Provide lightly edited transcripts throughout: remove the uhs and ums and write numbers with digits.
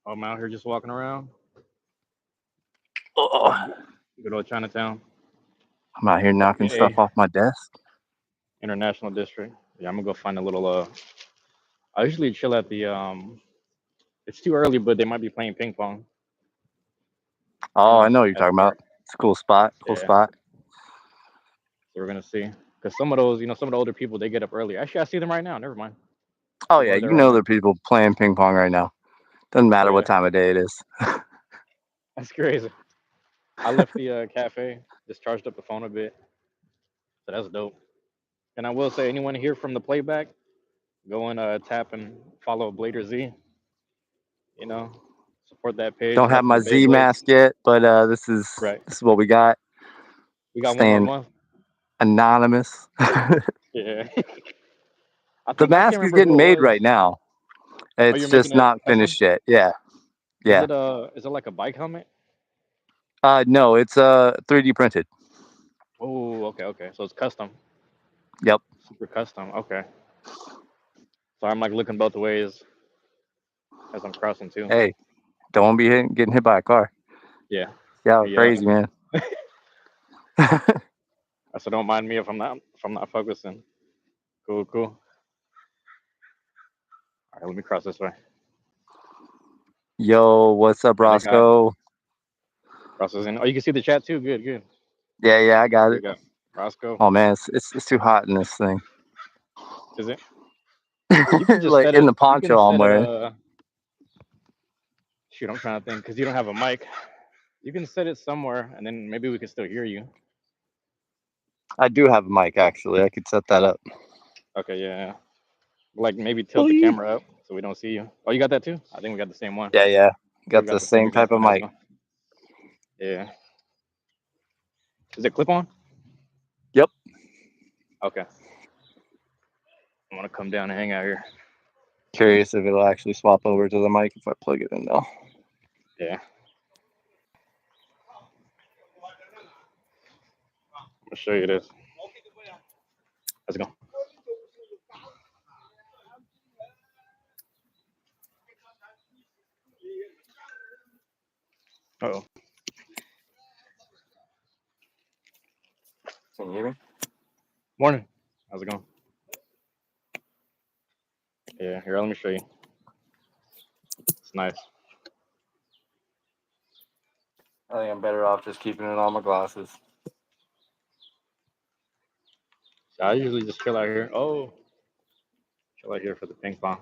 I'm out here just walking around. Oh, Good old Chinatown. I'm out here knocking stuff Okay. off my desk. International District. Yeah, I'm gonna go find a little. I usually chill at the. It's too early, but they might be playing ping pong. Oh, I know what you're At the talking about. park. It's a cool spot. Cool Yeah. spot. So we're gonna see. Because some of those, some of the older people, they get up early. Actually, I see them right now. Never mind. Oh People yeah, are there you know already. there are people playing ping pong right now. Doesn't Oh matter what yeah, time of day it is. that's crazy. I left the cafe, just charged up the phone a bit. So that's dope. And I will say, anyone here from the playback, go and tap and follow Blader Z. You know, support that page. Don't Shout have out to the my Z Beyblades. mask yet, but this is Right. this is what we got. We got one more Staying month. anonymous. Yeah. I The think I can't mask is remember who getting it made was. right now. Oh, you're It's making just it not custom? finished yet. Yeah, Is yeah. it like a bike helmet? No, it's 3D printed. Oh, okay, okay. So it's custom. Yep. Super custom. Okay. So I'm like looking both ways as I'm crossing too. Hey, don't be getting hit by a car. Yeah. Yeah, Yeah. crazy man. So don't mind me if I'm not focusing. Cool, cool. All right, let me cross this way. Yo, what's up, And I got Roscoe? crosses in. Oh, you can see the chat too. Good, good. Yeah, yeah, I got We it. got Roscoe. Oh man, it's too hot in this thing. Is it? You can just Like set in it. the You can poncho I'm set it. wearing. Shoot, I'm trying to think because you don't have a mic. You can set it somewhere, and then maybe we can still hear you. I do have a mic actually. I could set that up. Okay, yeah, yeah. Like maybe tilt the Boy. camera up so we don't see you. Oh, you got that too? I think we got the same one. Yeah, yeah. Yeah, we Got got the the same same type exact of one as mic. well. Yeah. Is it clip on? Yep. Okay. I'm gonna come down and hang out here. Curious if it'll actually swap over to the mic if I plug it in though. Yeah. I'm gonna show you this. Let's go. Oh. Can you hear me? Morning. How's it going? Yeah. Here, let me show you. It's nice. I think I'm better off just keeping it on my glasses. So I usually just chill out here. Oh, chill out here for the ping pong.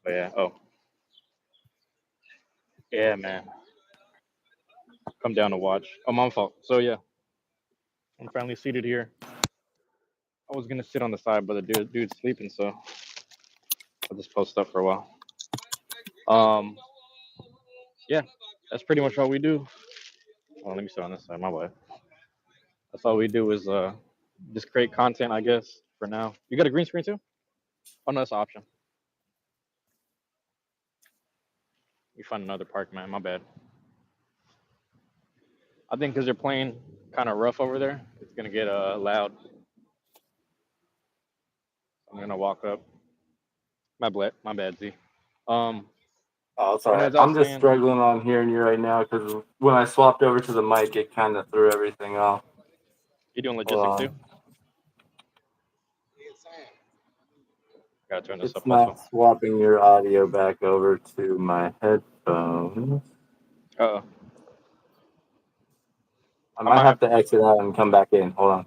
But yeah. Oh. Yeah, man. Come down to watch. Oh, my fault. So yeah, I'm finally seated here. I was gonna sit on the side, but the dude's sleeping, so I'll just post up for a while. Um, yeah, that's pretty much all we do. Oh, let me sit on this side. My bad. That's all we do is just create content, I guess. For now, you got a green screen too? Oh no, that's an option. You find another park, man. My bad. I think because you're playing kind of rough over there, it's gonna get loud. I'm gonna walk up. My bad, Z. Um, Oh, it's all right. as I was I'm just saying, struggling on hearing you right now because when I swapped over to the mic, it kind of threw everything off. you doing Hold logistics too? on. Gotta turn this It's up also. not swapping your audio back over to my headphones. Uh, I I might might have have. to exit out and come back in. Hold on.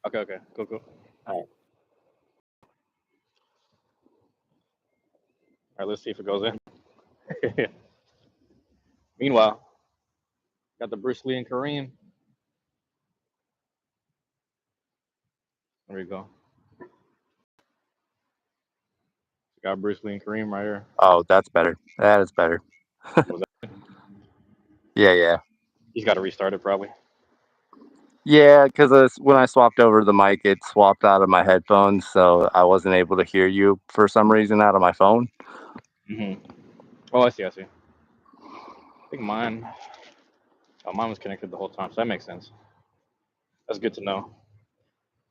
Okay, okay, cool, cool. All right. All right, let's see if it goes in. Meanwhile, got the Bruce Lee and Kareem. There we go. Got Bruce Lee and Kareem right here. Oh, that's better. That is better. Was that? Yeah, yeah. He's got to restart it probably. Yeah, because when I swapped over to the mic, it swapped out of my headphones, so I wasn't able to hear you for some reason out of my phone. Oh, I see, I see. I think mine. Oh, mine was connected the whole time, so that makes sense. That's good to know.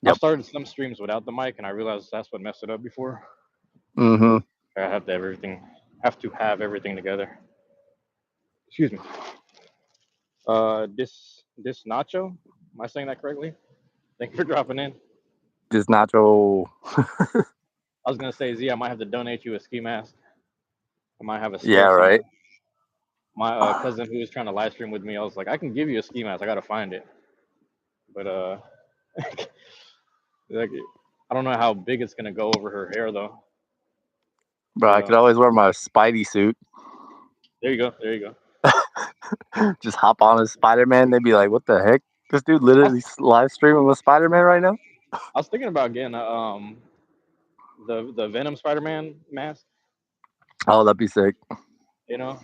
I've Yep. started some streams without the mic, and I realized that's what messed it up before. Mm-hmm. I have to have everything have to have everything together. Excuse me. This nacho. Am I saying that correctly? Thank you for dropping in. Just nacho. I was gonna say, Z, I might have to donate you a ski mask. I might have a Yeah, store right. somewhere. My cousin who was trying to live stream with me, I was like, I can give you a ski mask. I gotta find it, but like, I don't know how big it's gonna go over her hair though. Bro, But I could always wear my Spidey suit. there you go, there you go. Just hop on as Spider-Man. They'd be like, "What the heck? This dude I was, literally live streaming with Spider-Man right now." I was thinking about getting the Venom Spider-Man mask. Oh, that'd be sick. You know,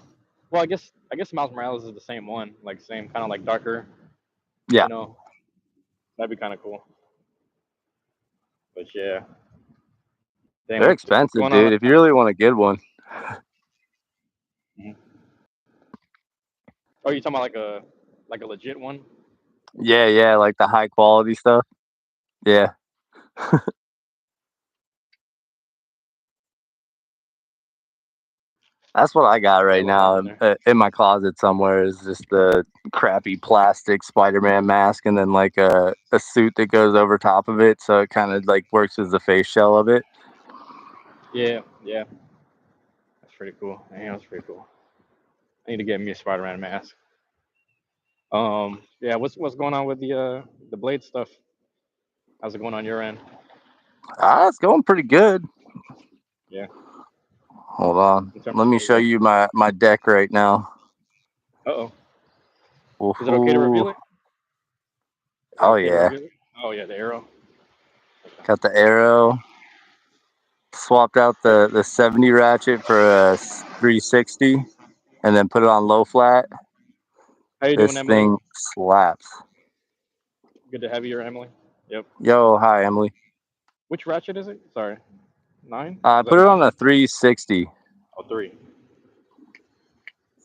well, I guess Miles Morales is the same one, like same kind of like darker. Yeah, You know, that'd be kind of cool. But yeah, dang, they're what's expensive, going on dude. right If you now? really want to get one. Mhm. Oh, you talking about like a legit one? Yeah, like the high quality stuff. Yeah, that's what I got right Hello, now there. in my closet somewhere. Is just the crappy plastic Spider-Man mask, and then like a suit that goes over top of it, so it kind of like works as the face shell of it. Yeah, yeah, that's pretty cool. Damn, that's pretty cool. I need to get me a Spider-Man mask. Yeah, what's going on with the blade stuff? How's it going on your end? It's going pretty good. Yeah, Hold on, in terms let of me show like, you my deck right now. oh, is it okay to Woohoo! reveal it? Is it Oh okay to yeah, reveal it? Oh yeah, the arrow. Okay. got the arrow. Swapped out the 70 ratchet for a 360, and then put it on low flat. How you doing, This Emily? thing slaps. Good to have you here, Emily. Yep. Yo, hi Emily. Which ratchet is it? Sorry, nine. I Is that put a it on nine? a 360. Oh, three.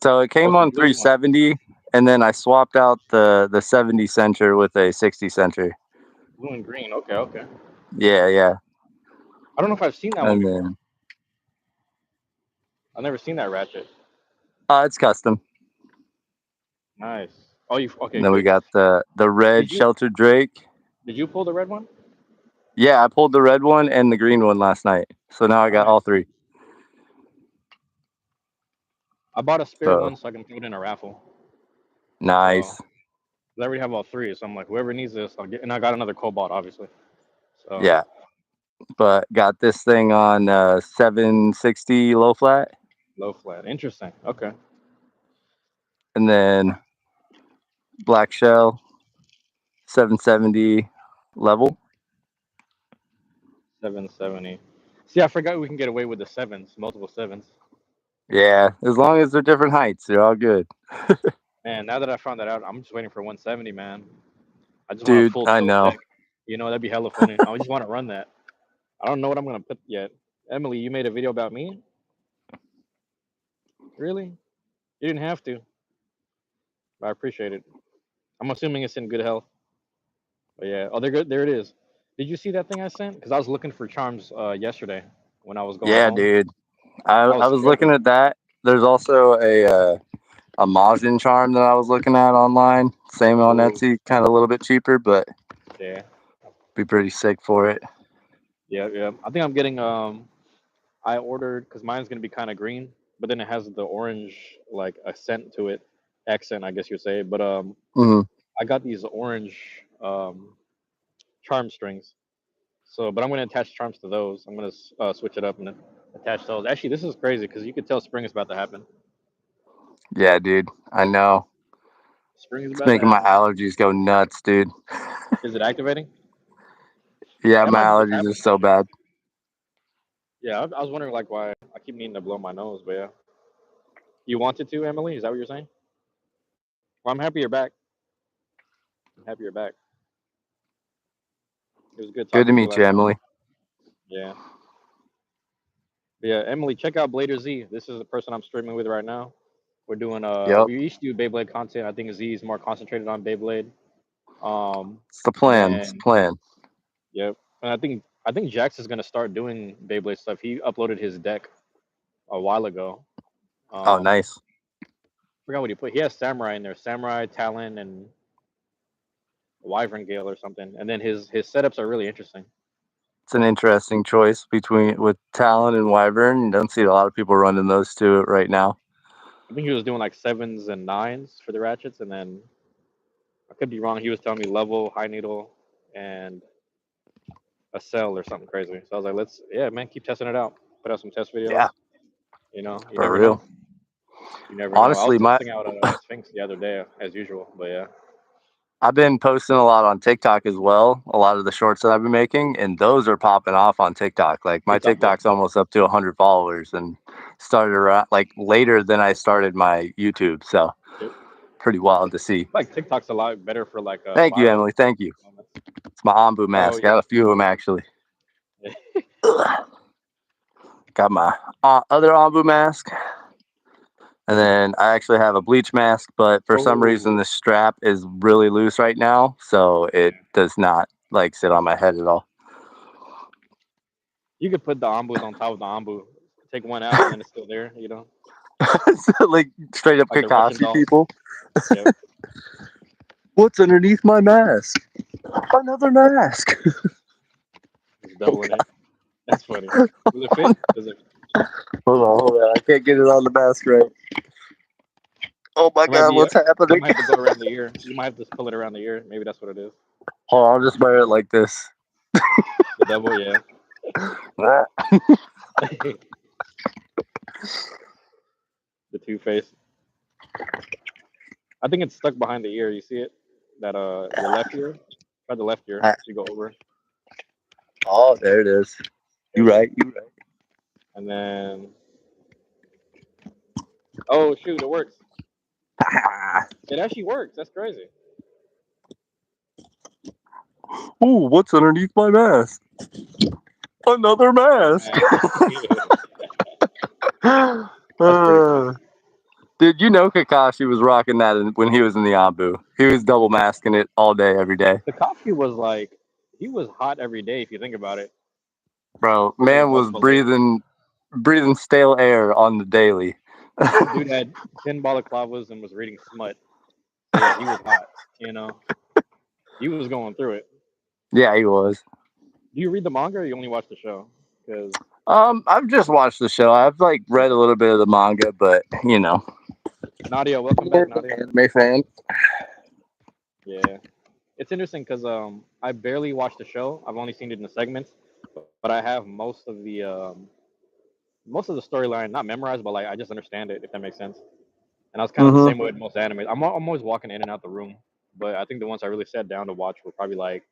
So it Oh, came it's the on blue one. 370, and then I swapped out the 70 center with a 60 center. Blue and green. Okay, okay. Yeah. I don't know if I've seen that one And before. then I've never seen that ratchet. it's custom. Nice. Oh, you And okay? then we Good. got the red Did you shelter Drake. did you pull the red one? Yeah, I pulled the red one and the green one last night. So now I got all Nice. three. I bought a spare So one so I can throw it in a raffle. So nice. 'cause I already have all three. So I'm like, whoever needs this, I'll get. And I got another cobalt, obviously. So Yeah. But got this thing on 760 low flat, low flat. Interesting. Okay. and then black shell 770 level. 770. See, I forgot we can get away with the sevens, multiple sevens. Yeah, as long as they're different heights, they're all good. Man, now that I found that out, I'm just waiting for 170, man. I just want a Dude, full I tilt know. deck. You know, that'd be hella funny. I just want to run that. I don't know what I'm gonna put yet. Emily, you made a video about me? Really? You didn't have to. But I appreciate it. I'm assuming it's in good health. But yeah. Oh, they're good. There it is. Did you see that thing I sent? Because I was looking for charms yesterday when I was going Yeah, home. dude. I, I was I was looking struggling. at that. There's also a Majin charm that I was looking at online. Same on Ooh, Etsy, kind of a little bit cheaper, but yeah. be pretty sick for it. Yeah, yeah. I think I'm getting I ordered because mine's gonna be kind of green, but then it has the orange like accent to it, accent I guess you'd say. But Hmm. I got these orange charm strings. So, but I'm gonna attach charms to those. I'm gonna switch it up and attach those. Actually, this is crazy because you could tell spring is about to happen. Yeah, dude. I know. Spring is It's about to making my happen. allergies go nuts, dude. Is it activating? Yeah, That my might be what's allergies are happening. so bad. Yeah, I was wondering like why I keep needing to blow my nose, but yeah. You wanted to, Emily? Is that what you're saying? Well, I'm happy you're back. I'm happy you're back. It was good Good to talking to you meet you, last time. Emily. Yeah. But yeah, Emily, check out Blader Z. This is the person I'm streaming with right now. We're doing Yep. we each do Beyblade content. I think Z is more concentrated on Beyblade. It's the And plan. It's the then plan. yep. And I think Jax is gonna start doing Beyblade stuff. He uploaded his deck a while ago. Oh, nice. Forgot what he put. He has samurai in there, samurai, talon, and wyvern gale or something. And then his setups are really interesting. It's an interesting choice between with Talon and Wyvern. You don't see a lot of people running those two right now. I think he was doing like sevens and nines for the ratchets, and then I could be wrong. He was telling me level, high needle, and a cell or something crazy. So I was like, yeah, man, keep testing it out. Put out some test videos. Yeah, You for never real. know. You never know. I was Honestly, testing out Sphinx the other day as usual, but yeah, I've been posting a lot on TikTok as well. A lot of the shorts that I've been making, and those are popping off on TikTok. Like my TikTok, yeah. TikTok's almost up to 100 followers, and started around like later than I started my YouTube. So Yep. pretty wild to see. Like TikTok's a lot better for like Thank you, viral Emily. Thank you. moments. It's my Ombu Oh mask. I yeah. got a few of them actually. Got my other Ombu mask. And then I actually have a bleach mask, but for some reason Oh the strap is really loose right now, so it yeah. does not like sit on my head at all. You could put the ambus on top of the ambu. Take one out and then it's still there. So, like straight up Like the Russian Kakashi dolls. people. Yep. What's underneath my mask? Another mask. Just Oh doubling god. it. That's funny. Does it fit? Does it? Hold on. I can't get it on the mask right. Oh my It might god, be. what's You happening? might have to go around the ear. You might have to pull it around the ear. Maybe that's what it is. Hold on, I'll just wear it like this. The double, yeah. The two face. I think it's stuck behind the ear. You see it? That your left ear. Try the left ear. So you go over. Oh, there it is. There You you go. right. You And then. Oh shoot! It works. right. It actually works. That's crazy. Ooh, what's underneath my mask? Another mask. That's pretty funny. Dude, you know Kakashi was rocking that when he was in the Abu. He was double masking it all day, every day. Takashi was like, he was hot every day if you think about it. Bro, He was man was buffalo. breathing stale air on the daily. Dude had 10 balaclavas and was reading smut. So yeah, he was hot. You know, he was going through it. Yeah, he was. Do you read the manga or you only watch the show? Because I've just watched the show. I've like read a little bit of the manga, but you know, Nadia, welcome more back, of an Nadia. anime fan. Yeah, it's interesting because I barely watched the show. I've only seen it in the segments, but I have most of the storyline not memorized, but like I just understand it if that makes sense. And I was kind of the Mm-hmm. same way with most animes. I'm always walking in and out the room, but I think the ones I really sat down to watch were probably like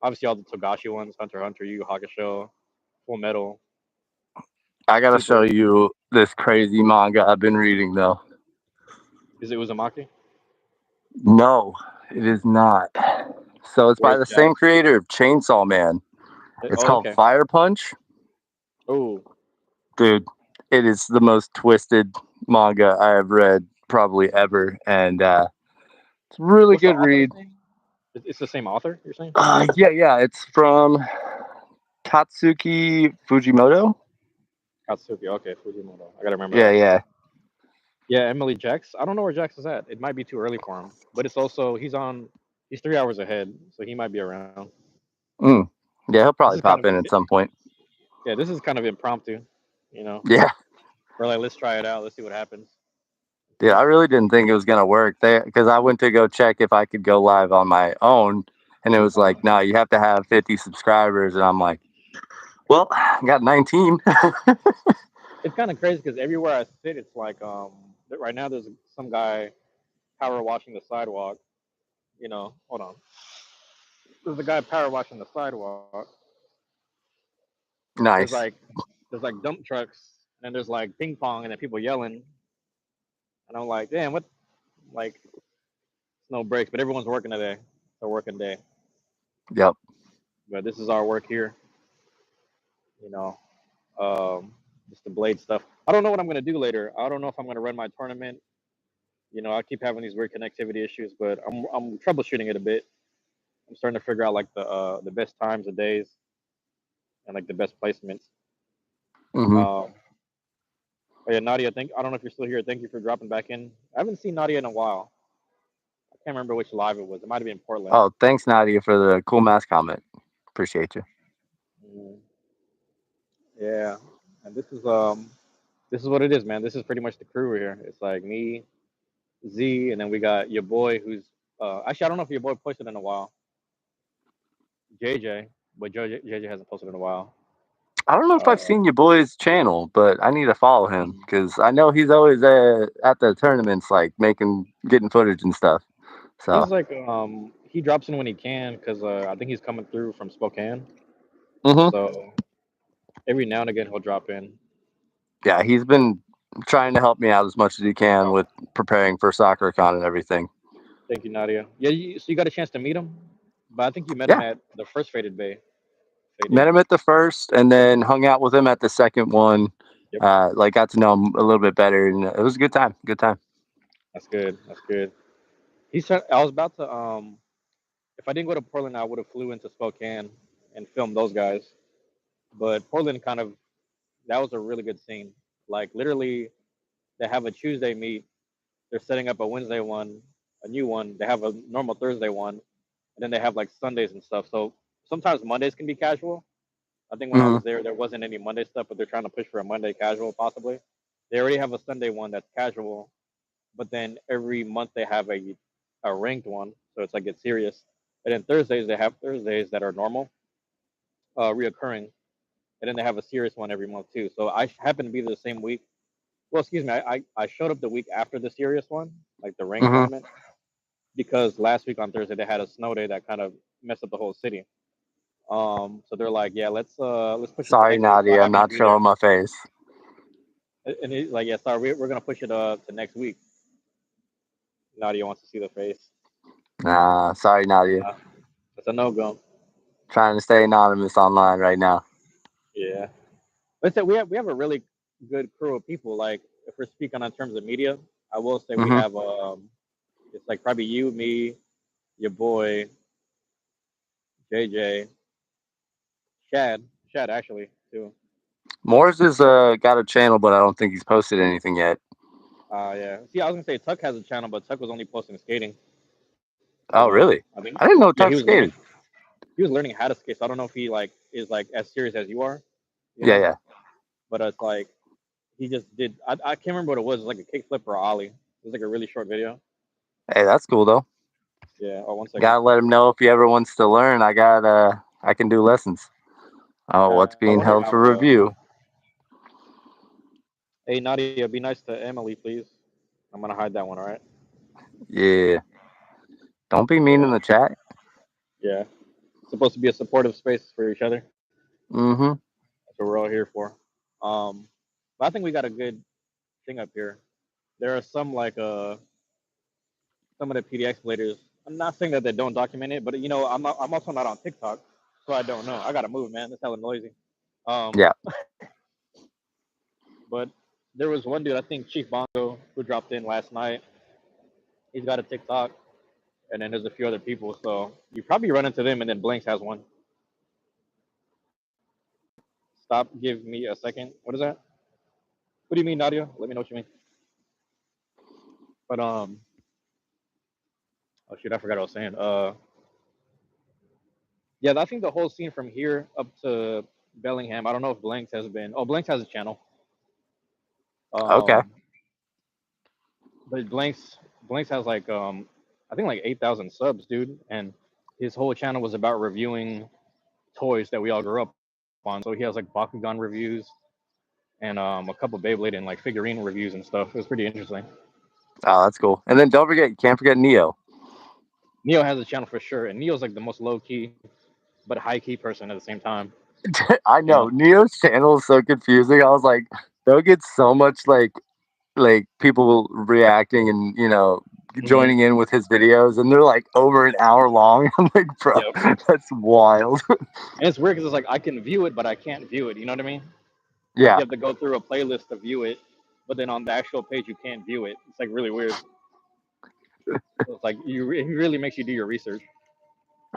obviously all the Togashi ones, Hunter x Hunter, Yu Yu Hakusho, Full Metal, I gotta show Super. you this crazy manga I've been reading though. Is it Uzumaki? No, it is not. So it's by Where's the Jack? same creator of Chainsaw Man. It's Oh, called okay. Fire Punch. Oh, Dude, it is the most twisted manga I have read probably ever, and it's a really what's the good author's read. name? It's the same author. You're saying? Yeah, it's from Tatsuki Fujimoto. Katsuki. Okay, Fujimoto. I gotta remember Yeah, that. yeah. Yeah, Emily Jax. I don't know where Jax is at. It might be too early for him, but it's also he's on. He's 3 hours ahead, so he might be around. Mm. Yeah, he'll This probably is kind pop of in at some point. yeah. This is kind of impromptu. You know, Yeah, we're like, let's try it out. Let's see what happens. dude, I really didn't think it was gonna work there because I went to go check if I could go live on my own, and it was Uh-huh. like, no, you have to have 50 subscribers, and I'm like, well, I got 19. It's kind of crazy because everywhere I sit, it's like right now there's some guy power washing the sidewalk. Hold on. There's a guy power washing the sidewalk. There's Nice. like there's like dump trucks and there's like ping pong and then people yelling and I'm like, damn, what? Like, it's no breaks, but everyone's working today. It's a working day, Yep. but this is our work here. You know, um, just the blade stuff. I don't know what I'm gonna do later. I don't know if I'm gonna run my tournament. I keep having these weird connectivity issues, but I'm troubleshooting it a bit. I'm starting to figure out like the best times of days and like the best placements. Hmm. Um, Oh, yeah, Nadia. I don't know if you're still here. Thank you for dropping back in. I haven't seen Nadia in a while. I can't remember which live it was. It might have been Portland. Oh, thanks, Nadia, for the cool mask comment. Appreciate you. Mm, yeah, and this is what it is, man. This is pretty much the crew here. It's like me, Z, and then we got your boy who's actually I don't know if your boy posted in a while, JJ, but JJ hasn't posted in a while. I don't know if I've Uh, seen your boy's channel, but I need to follow him mm, because I know he's always at the tournaments, like getting footage and stuff. So, he's like he drops in when he can because I think he's coming through from Spokane, hmm so every now and again he'll drop in. yeah, he's been trying to help me out as much as he can Oh, with preparing for SoccerCon and everything. thank you, Nadia. Yeah, so you got a chance to meet him, but I think you met him Yeah, at the first Faded Bay. met Faded. him at the first, and then hung out with him at the second one. Yep, Like got to know him a little bit better, and it was a good time. Good time. that's good. That's good. He said I was about to if I didn't go to Portland, I would have flew into Spokane and filmed those guys. But Portland kind of that was a really good scene. Like literally, they have a Tuesday meet. They're setting up a Wednesday one, a new one. They have a normal Thursday one, and then they have like Sundays and stuff. So sometimes Mondays can be casual. I think when I hmm was there wasn't any Monday stuff, but they're trying to push for a Monday casual possibly. They already have a Sunday one that's casual, but then every month they have a ranked one, so it's like it's serious. And then Thursdays they have Thursdays that are normal, reoccurring, and then they have a serious one every month too. So I happen to be there the same week. Well, excuse me, I showed up the week after the serious one, like the ranked hmm tournament, because last week on Thursday they had a snow day that kind of messed up the whole city. So they're like, yeah, let's push it to Sorry, next week. So I Nadia, I'm happen to not be there, showing my face. and he's like, yeah, sorry, we're gonna push it to next week. Nadia wants to see the face. Nah, sorry, Nadia. Uh, it's a no go. Trying to stay anonymous online right now. Yeah, let's say we have a really good crew of people. Like if we're speaking on terms of media, I will say we hmm have it's like probably you, me, your boy, JJ, Shad actually too. Morris has got a channel, but I don't think he's posted anything yet. Yeah. See, I was gonna say Tuck has a channel, but Tuck was only posting skating. But Oh, really? I think I didn't know yeah, Tuck skated. he was learning how to skate. So I don't know if he like is like as serious as you are, you Yeah, know. yeah. But it's like he just did. I can't remember what it was. It was like a kickflip or a ollie. It was like a really short video. Hey, that's cool though. Yeah. Oh, 1 second. Gotta let him know if he ever wants to learn. I can do lessons. Oh, what's I being wonder held how. for review? Hey Nadia, be nice to Emily, please. I'm gonna hide that one. All right. Yeah. Don't be mean in Yeah. the chat. Yeah. It's supposed to be a supportive space for each other. Mm-hmm. That's what we're all here for. Um, but I think we got a good thing up here. There are some of the PDX players. I'm not saying that they don't document it, but I'm also not on TikTok, so I don't know. I gotta move, man. It's hella noisy. Um, Yeah. but there was one dude, I think Chief Bongo, who dropped in last night. He's got a TikTok, and then there's a few other people. So you probably run into them, and then Blanks has one. Stop. Give me a second. What is that? What do you mean, Nadia? Let me know what you mean. But oh shoot, I forgot what I was saying. Yeah, I think the whole scene from here up to Bellingham. I don't know if Blanks has been. Oh, Blanks has a channel. Okay. Um, but Blanks has like I think like 8,000 subs, dude, and his whole channel was about reviewing toys that we all grew up on. So he has like Bakugan reviews and a couple Beyblade and like figurine reviews and stuff. It was pretty interesting. Oh, that's cool. And then don't forget, can't forget Neo. Neo has a channel for sure, and Neo's like the most low key but high key person at the same time. I You know know. Neo's channel is so confusing. I was like, they'll get so much like people reacting and Hmm. joining in with his videos, and they're like over an hour long. I'm like, bro, Yep. that's wild. And it's weird because it's like I can view it, but I can't view it. You know what I mean? Like Yeah, you have to go through a playlist to view it, but then on the actual page you can't view it. It's like really weird. So it's like it really makes you do your research.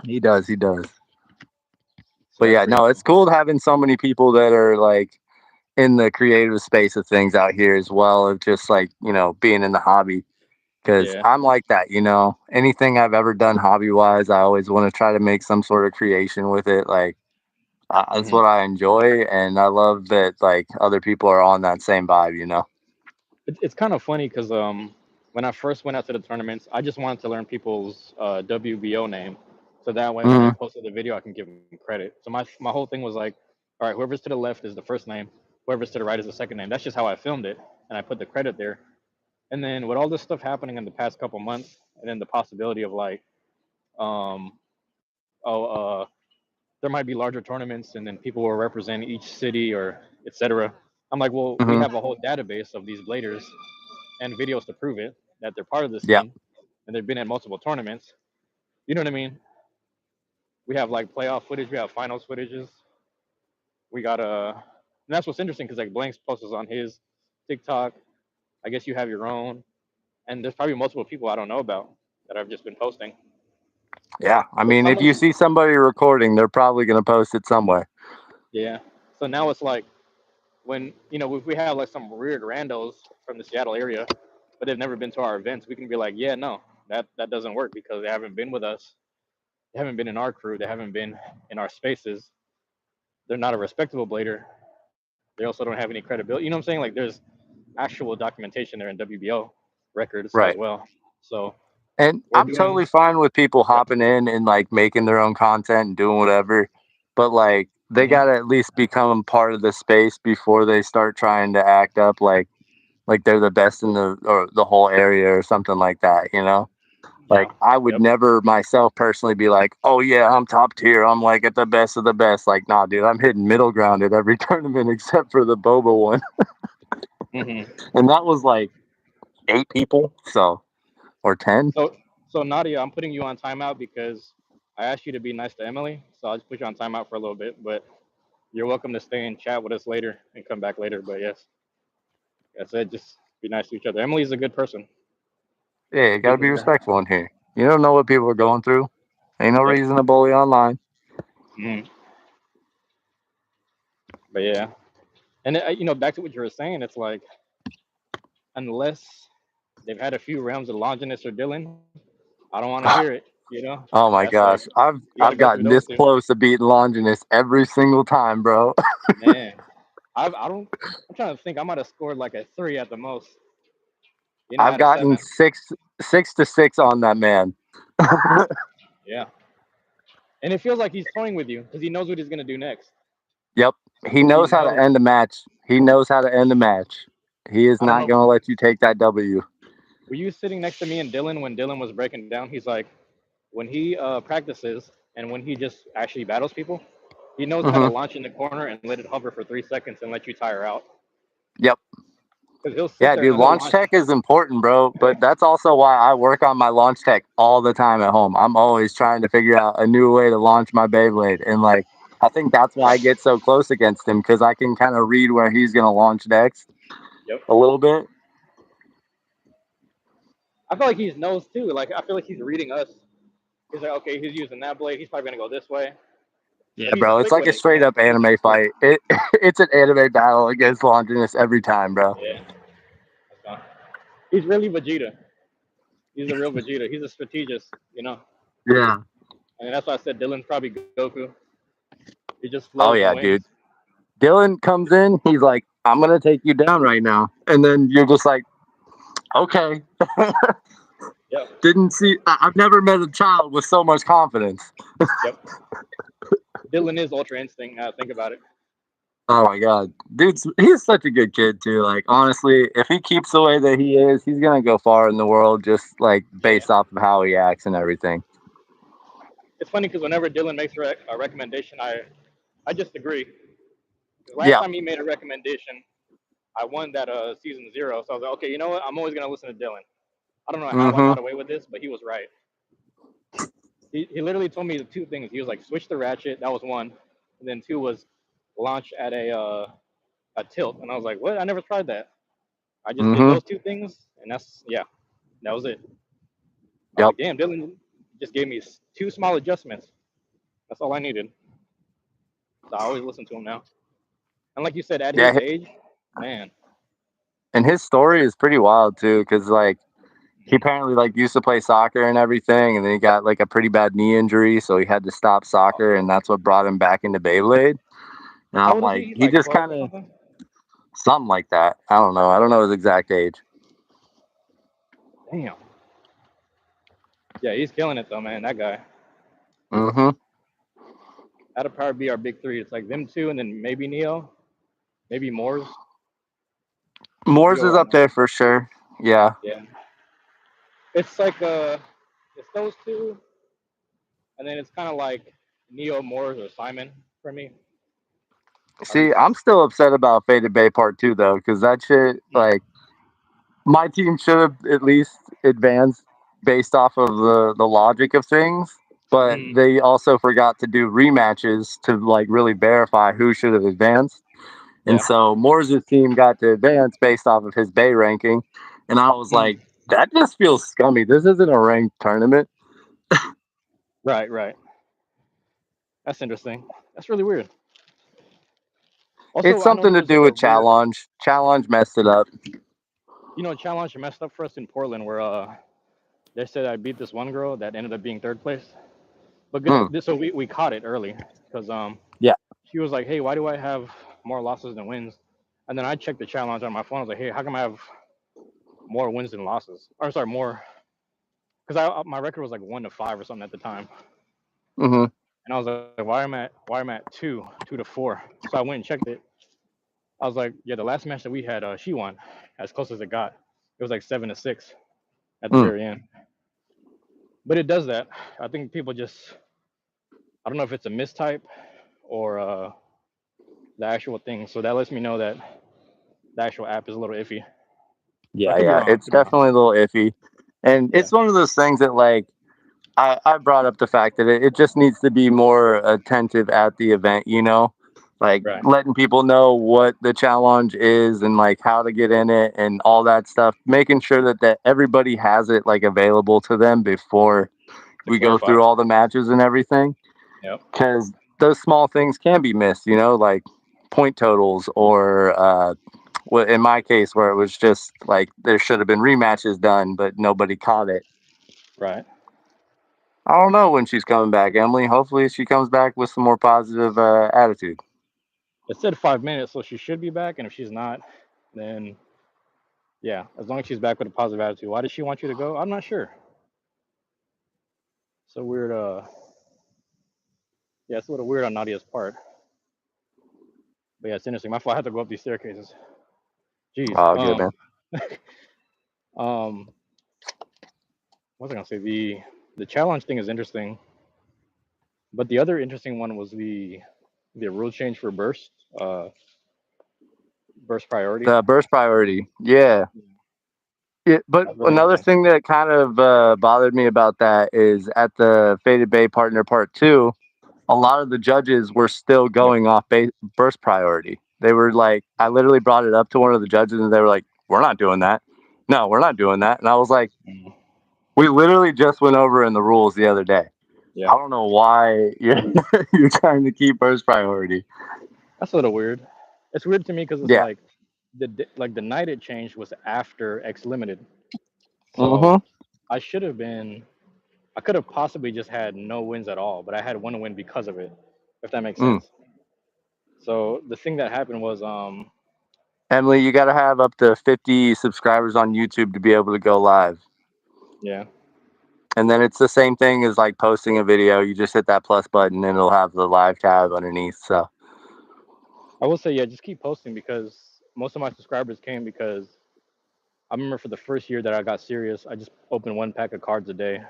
he does. He does. So But that's yeah, pretty no, awesome. it's cool having so many people that are like in the creative space of things out here as well, of just like, being in the hobby. Because Yeah. I'm like that, anything I've ever done hobby wise, I always want to try to make some sort of creation with it. Like, that's Hmm. what I enjoy. And I love that, like, other people are on that same vibe. It's kind of funny because when I first went out to the tournaments, I just wanted to learn people's WBO name, so that way when they Hmm. posted the video, I can give them credit. So my whole thing was like, all right, whoever's to the left is the first name, whoever's to the right is the second name. That's just how I filmed it, and I put the credit there. And then with all this stuff happening in the past couple months, and then the possibility of like, um, oh, there might be larger tournaments, and then people will represent each city or etc. I'm like, well, we Hmm. have a whole database of these bladers and videos to prove it that they're part of the Yep. scene and they've been at multiple tournaments. You know what I mean? We have like playoff footage, we have finals footages. We got and that's what's interesting because like Blanks posts on his TikTok. I guess you have your own, and there's probably multiple people I don't know about that I've just been posting. Yeah. I But mean, some if of you see somebody recording, they're probably going to post it somewhere. yeah. So now it's like when if we have like some weird randos from the Seattle area, but they've never been to our events, we can be like, yeah, no, that doesn't work because they haven't been with us. They haven't been in our crew. They haven't been in our spaces. They're not a respectable blader. They also don't have any credibility. You know what I'm saying? Like there's actual documentation there in WBO records as Right. well. So And we're I'm doing. totally fine with people hopping in and like making their own content and doing whatever. But like, they Mm-hmm. got to at least become part of the space before they start trying to act up like they're the best in the whole area or something like that. Yeah. Like, I would Yep. never myself personally be like, oh yeah, I'm top tier. I'm like at the best of the best. Like, nah, dude, I'm hitting middle ground at every tournament except for the Boba one. Mm-hmm. And that was like 8 people. So, or 10. So Nadia, I'm putting you on timeout because I asked you to be nice to Emily. So I'll just put you on timeout for a little bit. But you're welcome to stay and chat with us later and come back later. But yes, like I said, just be nice to each other. Emily's a good person. Yeah, you gotta be Speaking of that. respectful in here. You don't know what people are Yep. going through. Ain't no Yep. reason to bully online. Mm-hmm. But yeah, and back to what you were saying, it's like unless they've had a few rounds of Longinus or Dylan, I don't want to hear it. Oh my That's like gosh, I've you got to I've go through gotten those this two. close to beating Longinus every single time, bro. Man, I don't. I'm trying to think. I might have scored like a 3 at the most. I've Out of gotten 7. six to six on that man. Yeah, and it feels like he's toying with you because he knows what he's gonna do next. Yep, he He knows how to knows. end a match. He knows how to end a match. He is I don't not know. gonna let you take that W. Were you sitting next to me and Dylan when Dylan was breaking down? He's like, when he practices and when he just actually battles people, he knows how to Hmm. launch in the corner and let it hover for 3 seconds and let you tire out. Yep. Because he'll sit Yeah, there and dude, he'll launch launch. tech is important, bro. But that's also why I work on my launch tech all the time at home. I'm always trying to figure out a new way to launch my Beyblade. And like, I think that's why I get so close against him, because I can kind of read where he's going to launch next Yep. a little bit. I feel like he knows too. Like I feel like he's reading us. He's like, okay, he's using that blade. He's probably gonna go this way. Yeah, But he's bro. It's quick like with a it. straight up anime fight. It's an anime battle against Longinus every time, bro. Yeah. He's really Vegeta. He's the real Vegeta. He's a strategist. Yeah. And that's why I said Dylan's probably Goku. He just flows Oh, and yeah, wings. dude. Dylan comes in. He's like, I'm going to take you down right now. And then you're just like, okay. Yep. Didn't see. I've never met a child with so much confidence. Yep. Dylan is Ultra Instinct. Now think about it. Oh my god, he's such a good kid too. Like, honestly, if he keeps the way that he is, he's gonna go far in the world. Just like Yeah. based off of how he acts and everything. It's funny because whenever Dylan makes a recommendation, I just agree. Last Yeah. time he made a recommendation, I won that season 0. So I was like, okay, you know what? I'm always gonna listen to Dylan. I don't know how I Mm-hmm. got away with this, but he was right. He literally told me the two things. He was like, switch the ratchet. That was one. And then two was launch at a tilt. And I was like, what? I never tried that. I just did Mm-hmm. those two things, and yeah, that was it. I was Yep. like, damn, Dylan just gave me two small adjustments. That's all I needed. So I always listen to him now. And like you said, at his Yeah, age, man. and his story is pretty wild too, because like he apparently like used to play soccer and everything, and then he got like a pretty bad knee injury, so he had to stop soccer, and that's what brought him back into Beyblade. And How I'm old is like, he? he Like just 12 kind or of something? something like that. I don't know. I don't know his exact age. Damn. Yeah, he's killing it though, man. That guy. Mm-hmm. That'll probably be our big three. It's like them two, and then maybe Neo, maybe Moore's. We Moore's go is right up now. there for sure. Yeah. Yeah. It's like it's those two, and then it's kind of like Neo, Moore's, or Simon for me. Are the See, I'm still upset about Faded Bay Part 2 though, because that shit, like, my team should have at least advanced based off of the logic of things, but mm, they also forgot to do rematches to like really verify who should have advanced. And yeah. so Moore's team got to advance based off of his Bay ranking, and I was Mm, like, that just feels scummy. This isn't a ranked tournament. right, right. That's interesting. That's really weird. It's Also, I something noticed to there's do like a with weird, challenge. Challenge messed it up. challenge messed up for us in Portland where they said I beat this one girl that ended up being third place. But Mm, so we caught it early because yeah. she was like, hey, why do I have more losses than wins? And then I checked the challenge on my phone. I was like, hey, how come I have more wins than losses? Or sorry, more because I my record was like 1-5 or something at the time. Hmm. And I was like, why am I at two to four? So I went and checked it. I was like, yeah, the last match that we had, she won as close as it got. It was like 7-6 at the Mm, very end. But it does that. I think people just I don't know if it's a mistype or the actual thing. So that lets me know that the actual app is a little iffy. But I yeah, could be yeah. wrong. It's Could be wrong. definitely a little iffy. And Yeah. it's one of those things that like I brought up the fact that it just needs to be more attentive at the event, like Right. letting people know what the challenge is and like how to get in it and all that stuff, making sure that everybody has it like available to them before To we go clarify. through all the matches and everything. Yep. Because those small things can be missed, like point totals or, well, in my case, where it was just like there should have been rematches done, but nobody caught it. Right. I don't know when she's coming back, Emily. Hopefully, she comes back with some more positive attitude. It said 5 minutes, so she should be back. And if she's not, then yeah, as long as she's back with a positive attitude. Why does she want you to go? I'm not sure. So weird. Yeah, it's a little weird on Nadia's part. But yeah, it's interesting. My fault. I had to go up these staircases. Jeez. Oh, good man. Um, what was I gonna say? The challenge thing is interesting, but the other interesting one was the rule change for uh, burst priority. The burst priority, yeah. But That's really another interesting. thing that kind of bothered me about that is at the Faded Bay Partner Part 2, a lot of the judges were still Yep. going off burst priority. They were like, I literally brought it up to one of the judges and they were like, we're not doing that. No, we're not doing that. And I was like, Mm, we literally just went over in the rules the other day. I yeah, don't know why you're you're trying to keep first priority. that's a little weird. It's weird to me because it's Yeah. like the night it changed was after X Limited, so Mm-hmm. I should have been. I could have possibly just had no wins at all, but I had one win because of it, if that makes Mm. sense. So the thing that happened was, Emily, you got to have up to 50 subscribers on YouTube to be able to go live. yeah, And then it's the same thing as like posting a video. You just hit that plus button and it'll have the live tab underneath. So, I will say, yeah, just keep posting because most of my subscribers came because I remember for the first year that I got serious, I just opened one pack of cards a day,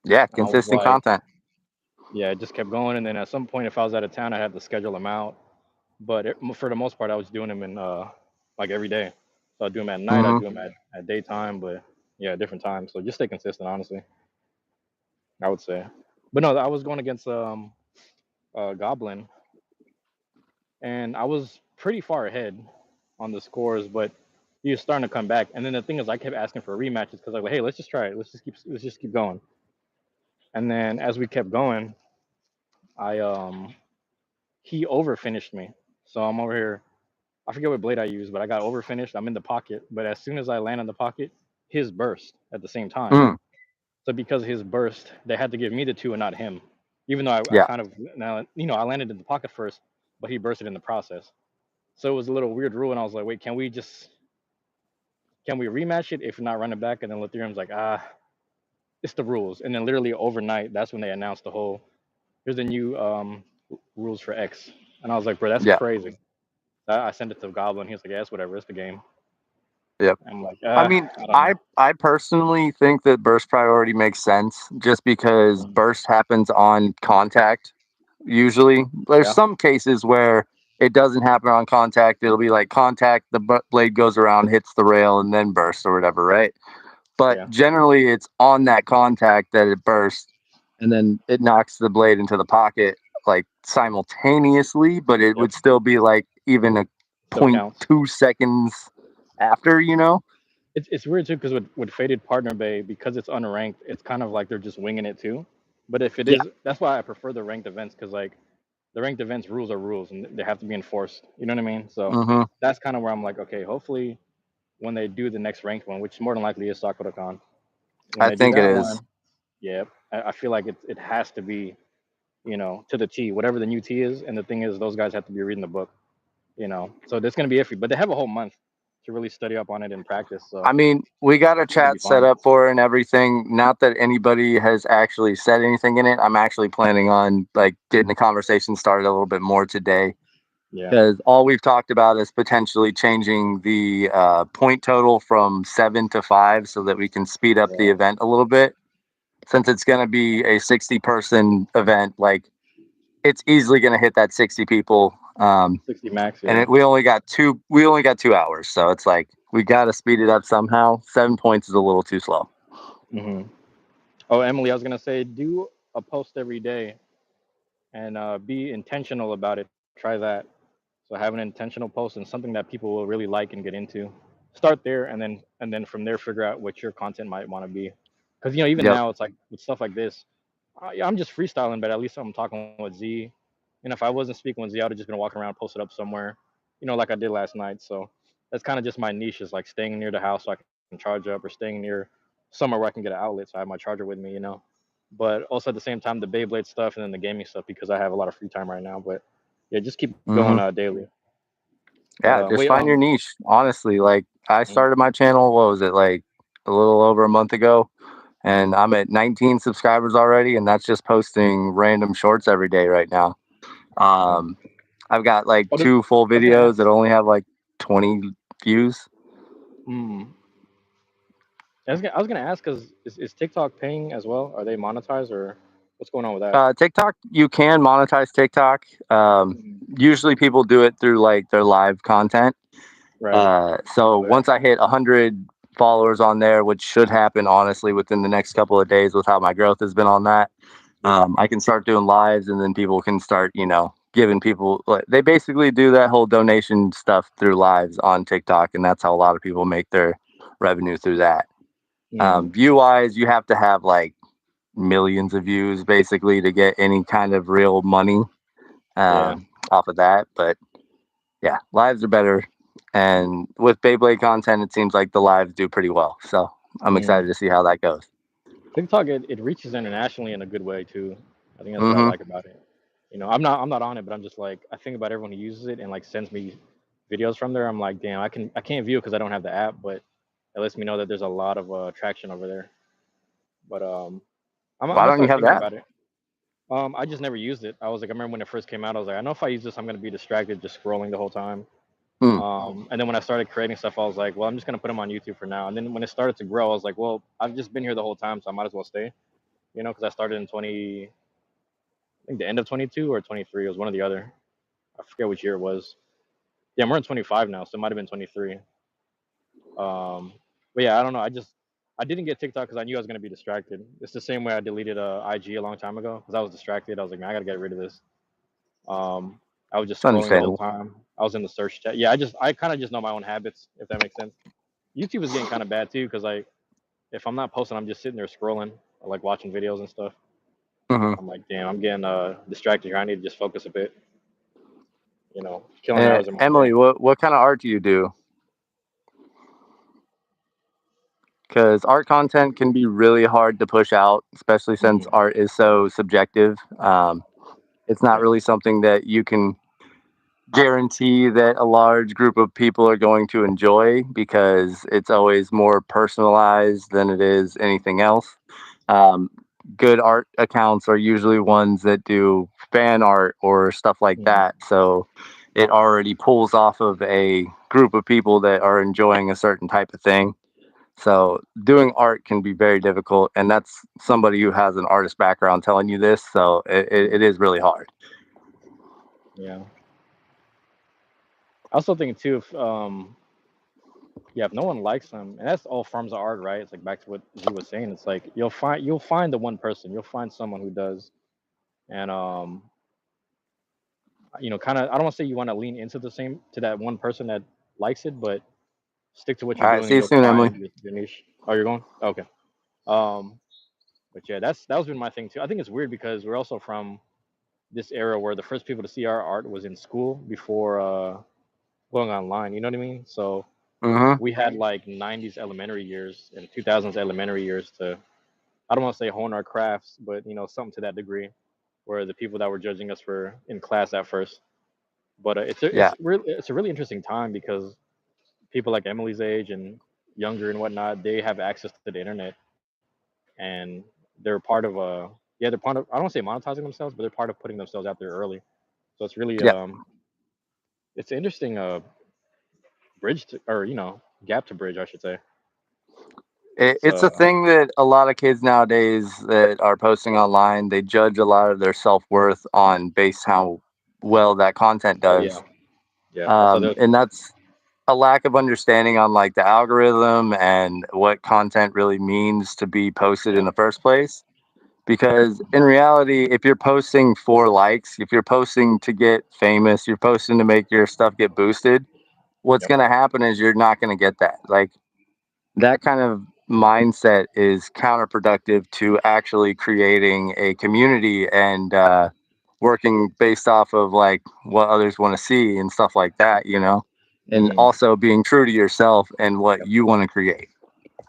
yeah, and I was consistent like, content. yeah, it just kept going. And then at some point, if I was out of town, I had to schedule them out. But for the most part, I was doing them in like every day. So I do them at night, I Mm-hmm. do them at daytime, but yeah, different times. So just stay consistent, honestly. I would say. But no, I was going against Goblin, and I was pretty far ahead on the scores, but he was starting to come back. And then the thing is, I kept asking for rematches because I was like, hey, let's just try it. Let's just keep going. And then as we kept going, I he over finished me. So I'm over here. I forget what blade I used, but I got over finished. I'm in the pocket, but as soon as I land in the pocket, his burst at the same time. Mm, So because his burst, they had to give me the two and not him. Even though I yeah. kind of now I landed in the pocket first, but he bursted in the process. So it was a little weird rule, and I was like, wait, can we rematch it if not run it back? And then Ethereum's like, it's the rules. And then literally overnight, that's when they announced the whole here's the new rules for X. And I was like, bro, that's Yeah. crazy. I sent it to Goblin. He was like, yeah, it's whatever. It's the game. Yep. I'm like, I mean, I don't I know. I personally think that burst priority makes sense just because Mm, burst happens on contact. Usually, there's yeah, some cases where it doesn't happen on contact. It'll be like contact, the blade goes around, hits the rail, and then bursts or whatever, right? But yeah, generally, it's on that contact that it bursts, and then it knocks the blade into the pocket like simultaneously. But it yep. would still be like even a Still point counts. 2 seconds after, you know? It's weird too because with Faded Partner Bay, because it's unranked, it's kind of like they're just winging it too. But if it Yeah. is, that's why I prefer the ranked events because like the ranked events rules are rules and they have to be enforced. You know what I mean? So Hmm. that's kind of where I'm like, okay, hopefully when they do the next ranked one, which more than likely is SakuraCon, when I they do think it that is. one, yeah, I feel like it has to be, to the T, whatever the new T is. And the thing is, those guys have to be reading the book, So it's gonna be iffy, but they have a whole month to really study up on it and practice. So I mean, we got I a think they'll be chat set fine. up for it and everything. Not that anybody has actually said anything in it. I'm actually planning on like getting the conversation started a little bit more today Yeah, because all we've talked about is potentially changing the point total from 7 to 5 so that we can speed up the yeah, event a little bit. Since it's going to be a 60-person event, like it's easily going to hit that 60 people. 60 max. And Yeah. we only got two. We only got 2 hours, so it's like we got to speed it up somehow. 7 points is a little too slow. hmm Oh, Emily, I was gonna say, do a post every day and be intentional about it. Try that. So have an intentional post and something that people will really like and get into. Start there, and then from there, figure out what your content might want to be. Because even Yep. now, it's like with stuff like this, yeah, I'm just freestyling, but at least I'm talking with Z. And if I wasn't speaking with Z, I would have just been walking around, posted up somewhere, like I did last night. So that's kind of just my niche is like staying near the house so I can charge up, or staying near somewhere where I can get an outlet so I have my charger with me. But also at the same time, the Beyblade stuff and then the gaming stuff because I have a lot of free time right now. But yeah, just keep going Hmm. daily. But Yeah, wait, just find your niche. Honestly, like I mm, started my channel. What was it like a little over a month ago, and I'm at 19 subscribers already, and that's just posting random shorts every day right now. mm. Um, I've got like Oh, two full I was gonna videos that ask. only have like 20 views. Mm. I was gonna ask because is TikTok paying as well? Are they monetized or what's going on with that? TikTok, you can monetize TikTok. Mm. Usually people do it through like their live content. Right. So But once I hit 100 followers on there, which should happen honestly within the next couple of days with how my growth has been on that, yeah. I can start doing lives and then people can start, giving people, like, they basically do that whole donation stuff through lives on TikTok. And that's how a lot of people make their revenue through that. Mm. View wise, you have to have like millions of views basically to get any kind of real money Yeah. off of that. But yeah, lives are better. And with Beyblade content, it seems like the lives do pretty well. So I'm excited Mm. to see how that goes. TikTok it reaches internationally in a good way too. I think that's what I Hmm. like about it. I'm not on it, but I'm just like I think about everyone who uses it and like sends me videos from there. I'm like, damn, I can't view it because I don't have the app, but it lets me know that there's a lot of traction over there. But I'm Why gonna don't you start have thinking that? about it. I just never used it. I remember when it first came out, I was like, I know if I use this, I'm gonna be distracted just scrolling the whole time. Hmm. And then when I started creating stuff, I was like, well, I'm just gonna put them on YouTube for now. And then when it started to grow, I was like, well, I've just been here the whole time, so I might as well stay. Because I started in I think the end of 22 or 23. It was one or the other. I forget which year it was. Yeah, we're in 25 now, so it might have been 23. Um, but yeah, I don't know. I didn't get TikTok because I knew I was gonna be distracted. It's the same way I deleted IG a long time ago because I was distracted. I was like, man, I gotta get rid of this. Um, I was just It's scrolling the whole understandable. time. I was in the search chat. Yeah, I kind of just know my own habits, if that makes sense. YouTube is getting kind of bad too because like if I'm not posting, I'm just sitting there scrolling or like watching videos and stuff. Hmm. I'm like, damn, I'm getting distracted here. I need to just focus a bit. killing hours in my Emily, day. what kind of art do you do? Because art content can be really hard to push out, especially since Hmm. art is so subjective. It's not Yeah. really something that you can guarantee that a large group of people are going to enjoy because it's always more personalized than it is anything else. Um, Good art accounts are usually ones that do fan art or stuff like Hmm. that. So it already pulls off of a group of people that are enjoying a certain type of thing. So doing art can be very difficult, and that's somebody who has an artist background telling you this. So it is really hard. Yeah. I also think too, if yeah, if no one likes them, and that's all forms of art, right? It's like back to what Z was saying. It's like you'll find the one person, you'll find someone who does, and kind of. I don't want to say you want to lean into the same to that one person that likes it, but stick to what All you're right, doing, see and you you'll soon, Emily. find your niche. Oh, you're going? Okay. Um, but yeah, that was been my thing too. I think it's weird because we're also from this era where the first people to see our art was in school before going online. You know what I mean? So Mm-hmm. we had like '90s elementary years and 2000s elementary years to, I don't want to say hone our crafts, but something to that degree, where the people that were judging us were in class at first. But Yeah, it's a really interesting time because people like Emily's age and younger and whatnot, they have access to the internet, and they're part of yeah, they're part of, I don't want to say monetizing themselves, but they're part of putting themselves out there early. So it's really yeah. it's an interesting bridge to, or gap to bridge, I should say. It's It's a thing that a lot of kids nowadays that are posting online, they judge a lot of their self worth on base how well that content oh does. yeah, yeah, that's how they'll. And that's a lack of understanding on like the algorithm and what content really means to be posted in Yeah. the first place. Because in reality, if you're posting for likes, if you're posting to get famous, you're posting to make your stuff get boosted, what's Yep. going to happen is you're not going to get that. Like that kind of mindset is counterproductive to actually creating a community and working based off of like what others want to see and stuff like that, and Hmm. also being true to yourself and what Yep. you want to create.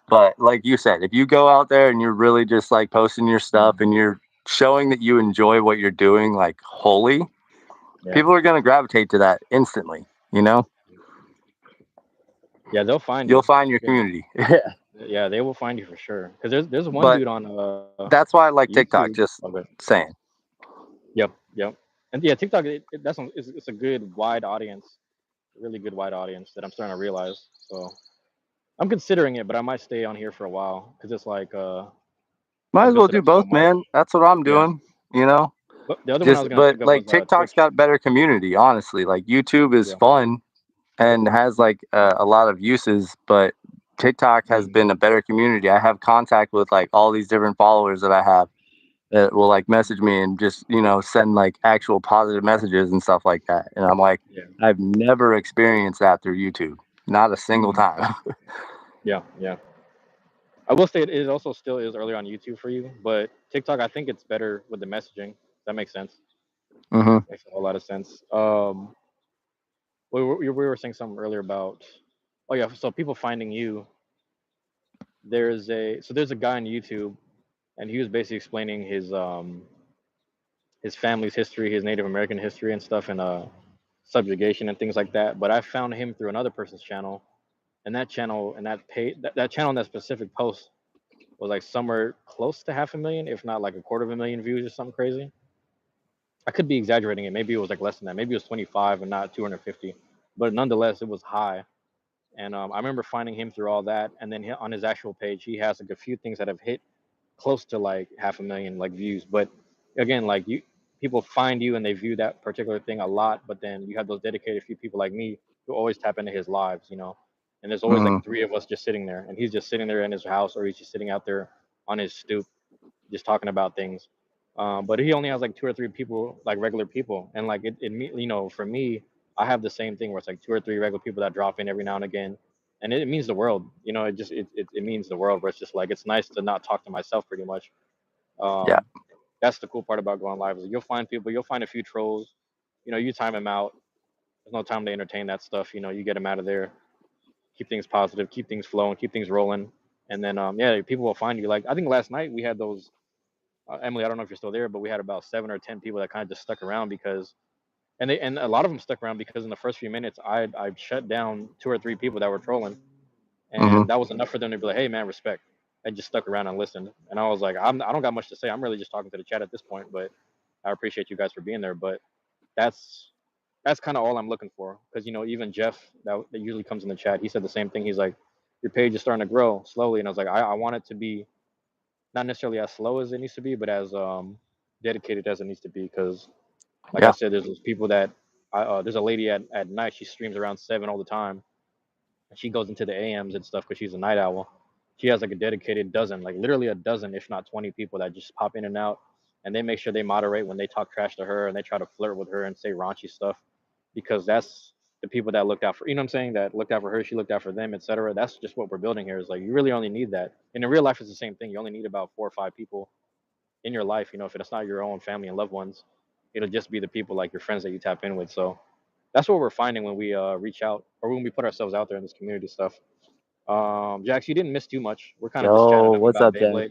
But like you said, if you go out there and you're really just like posting your stuff and Hmm. you're showing that you enjoy what you're doing, like wholly, Yeah. people are going to gravitate to that instantly. Yeah, they'll find You'll you. find your Yeah, community. yeah, they will find you for sure. Because there's one But dude on that's why I like YouTube. TikTok. Just Okay. saying. Yep. Yep. And yeah, TikTok. It's a good wide audience, really good wide audience that I'm starting to realize. So I'm considering it, but I might stay on here for a while because it's like I Might as well built it do up so both, much. man. That's what I'm Yeah. doing. You know, But the other one I just was gonna but think of like was TikTok's Twitch. got better community. Honestly, like YouTube is Yeah. fun and has like a lot of uses, but TikTok has Mm. been a better community. I have contact with like all these different followers that I have that will like message me and just send like actual positive messages and stuff like that. And I'm like, Yeah. I've never experienced that through YouTube, not a single Mm. time. Yeah. Yeah. I will say it also still is early on YouTube for you, but TikTok I think it's better with the messaging. That makes sense. Hmm. Makes a whole lot of sense. We were saying something earlier about, oh yeah, so people finding you. There's a guy on YouTube, and he was basically explaining his family's history, his Native American history and stuff, and subjugation and things like that. But I found him through another person's channel, and that channel and that page that channel and that specific post was like somewhere close to 500,000, if not like a quarter of a million views or something crazy. I could be exaggerating it. Maybe it was like less than that. Maybe it was 25 and not 250. But nonetheless, it was high. And I remember finding him through all that. And then on his actual page, he has like a few things that have hit close to like 500,000 like views. But again, like people find you and they view that particular thing a lot. But then you have those dedicated few people like me who always tap into his lives. And there's always Hmm. like three of us just sitting there, and he's just sitting there in his house, or he's just sitting out there on his stoop just talking about things. But he only has like two or three people, like regular people, and like for me, I have the same thing where it's like two or three regular people that drop in every now and again, and it means the world. It means the world. Where it's just like it's nice to not talk to myself pretty much. Yeah. Um, that's the cool part about going live is you'll find people, you'll find a few trolls, you time them out, There's no time to entertain that stuff. You know, you get them out of there, keep things positive, keep things flowing, keep things rolling, and then yeah, people will find you. Like I think last night we had those. Emily, I don't know if you're still there, but we had about 7 or 10 people that kind of just stuck around because, and a lot of them stuck around because in the first few minutes I shut down 2 or 3 people that were trolling, Hmm. and that was enough for them to be like, hey man, respect, and just stuck around and listened. And I was like, I don't got much to say. I'm really just talking to the chat at this point, but I appreciate you guys for being there. But that's that's kind of all I'm looking for because even Jeff that usually comes in the chat, he said the same thing. He's like, your page is starting to grow slowly, and I was like, I want it to be not necessarily as slow as it needs to be, but as dedicated as it needs to be. Because, like I Yeah. said, there's those people that there's a lady at night. She streams around 7 all the time, and she goes into the AMs and stuff because she's a night owl. She has like a dedicated dozen, like literally a dozen, if not 20 people that just pop in and out, and they make sure they moderate when they talk trash to her and they try to flirt with her and say raunchy stuff, because that's the people that looked out for, what I'm saying, that looked out for her, she looked out for them, etc. That's just what we're building here. Is like you really only need that. And in real life, it's the same thing. You only need about 4 or 5 people in your life. If it's not your own family and loved ones, it'll just be the people like your friends that you tap in with. So that's what we're finding when we reach out or when we put ourselves out there in this community stuff. Jax, you didn't miss too much. We're kind of just chatting Yo, up what's about up, Jack? Beyblade.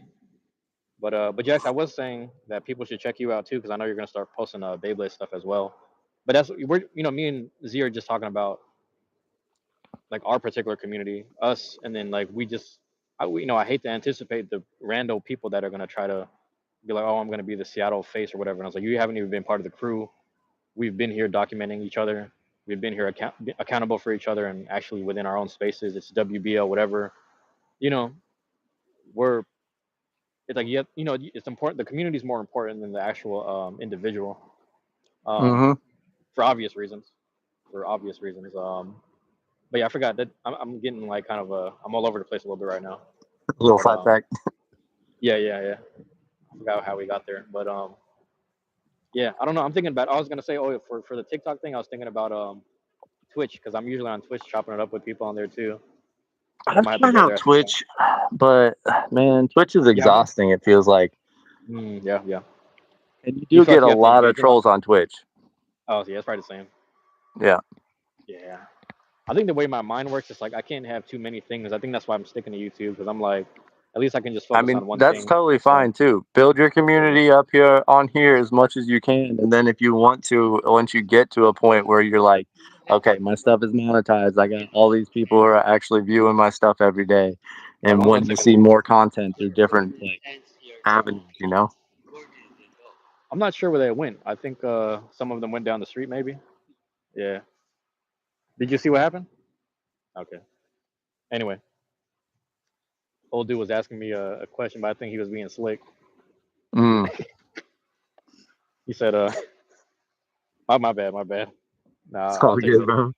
But Jax, I was saying that people should check you out too because I know you're gonna start posting Beyblade stuff as well. But that's we're me and Z are just talking about like our particular community, us, and then like we just, I hate to anticipate the rando people that are gonna try to be like, oh, I'm gonna be the Seattle face or whatever. And I was like, you haven't even been part of the crew. We've been here documenting each other. We've been here accountable for each other and actually within our own spaces. It's WBL, whatever. You know, we're it's like it's important. The community is more important than the actual individual, um, Hmm. for obvious reasons. For obvious reasons. But yeah, I forgot that I'm getting like kind of I'm all over the place a little bit right now. A little But sidetrack. yeah, yeah, yeah. I forgot how we got there. But yeah, I don't know. I'm thinking about. I was gonna say, oh, for the TikTok thing, I was thinking about Twitch because I'm usually on Twitch chopping it up with people on there too. I I've might have to tried go out there at some point. Twitch, but man, Twitch is You haven't? exhausting. It feels like, Yeah, yeah. and you You do feel get like a you have to lot of engage a lot? trolls on Twitch. Oh, yeah, it's probably the same. Yeah. Yeah. I think the way my mind works is like I can't have too many things. I think that's why I'm sticking to YouTube because I'm like, at least I can just I focus mean, on one that's thing. totally So fine too. Build your yeah, community up here on here as much as you can. And then if you want to, once you get to a point where you're like, okay, my stuff is monetized, I got all these people who are actually viewing my stuff every day yeah. and One wanting to second. see more content through different like avenues. I'm not sure where they went. I think some of them went down the street, maybe. Yeah. Did you see what happened? Okay. Anyway, old dude was asking me a question, but I think he was being slick. Mm, He said, my bad, my bad. it's Nah, I'll all take good, it. bro.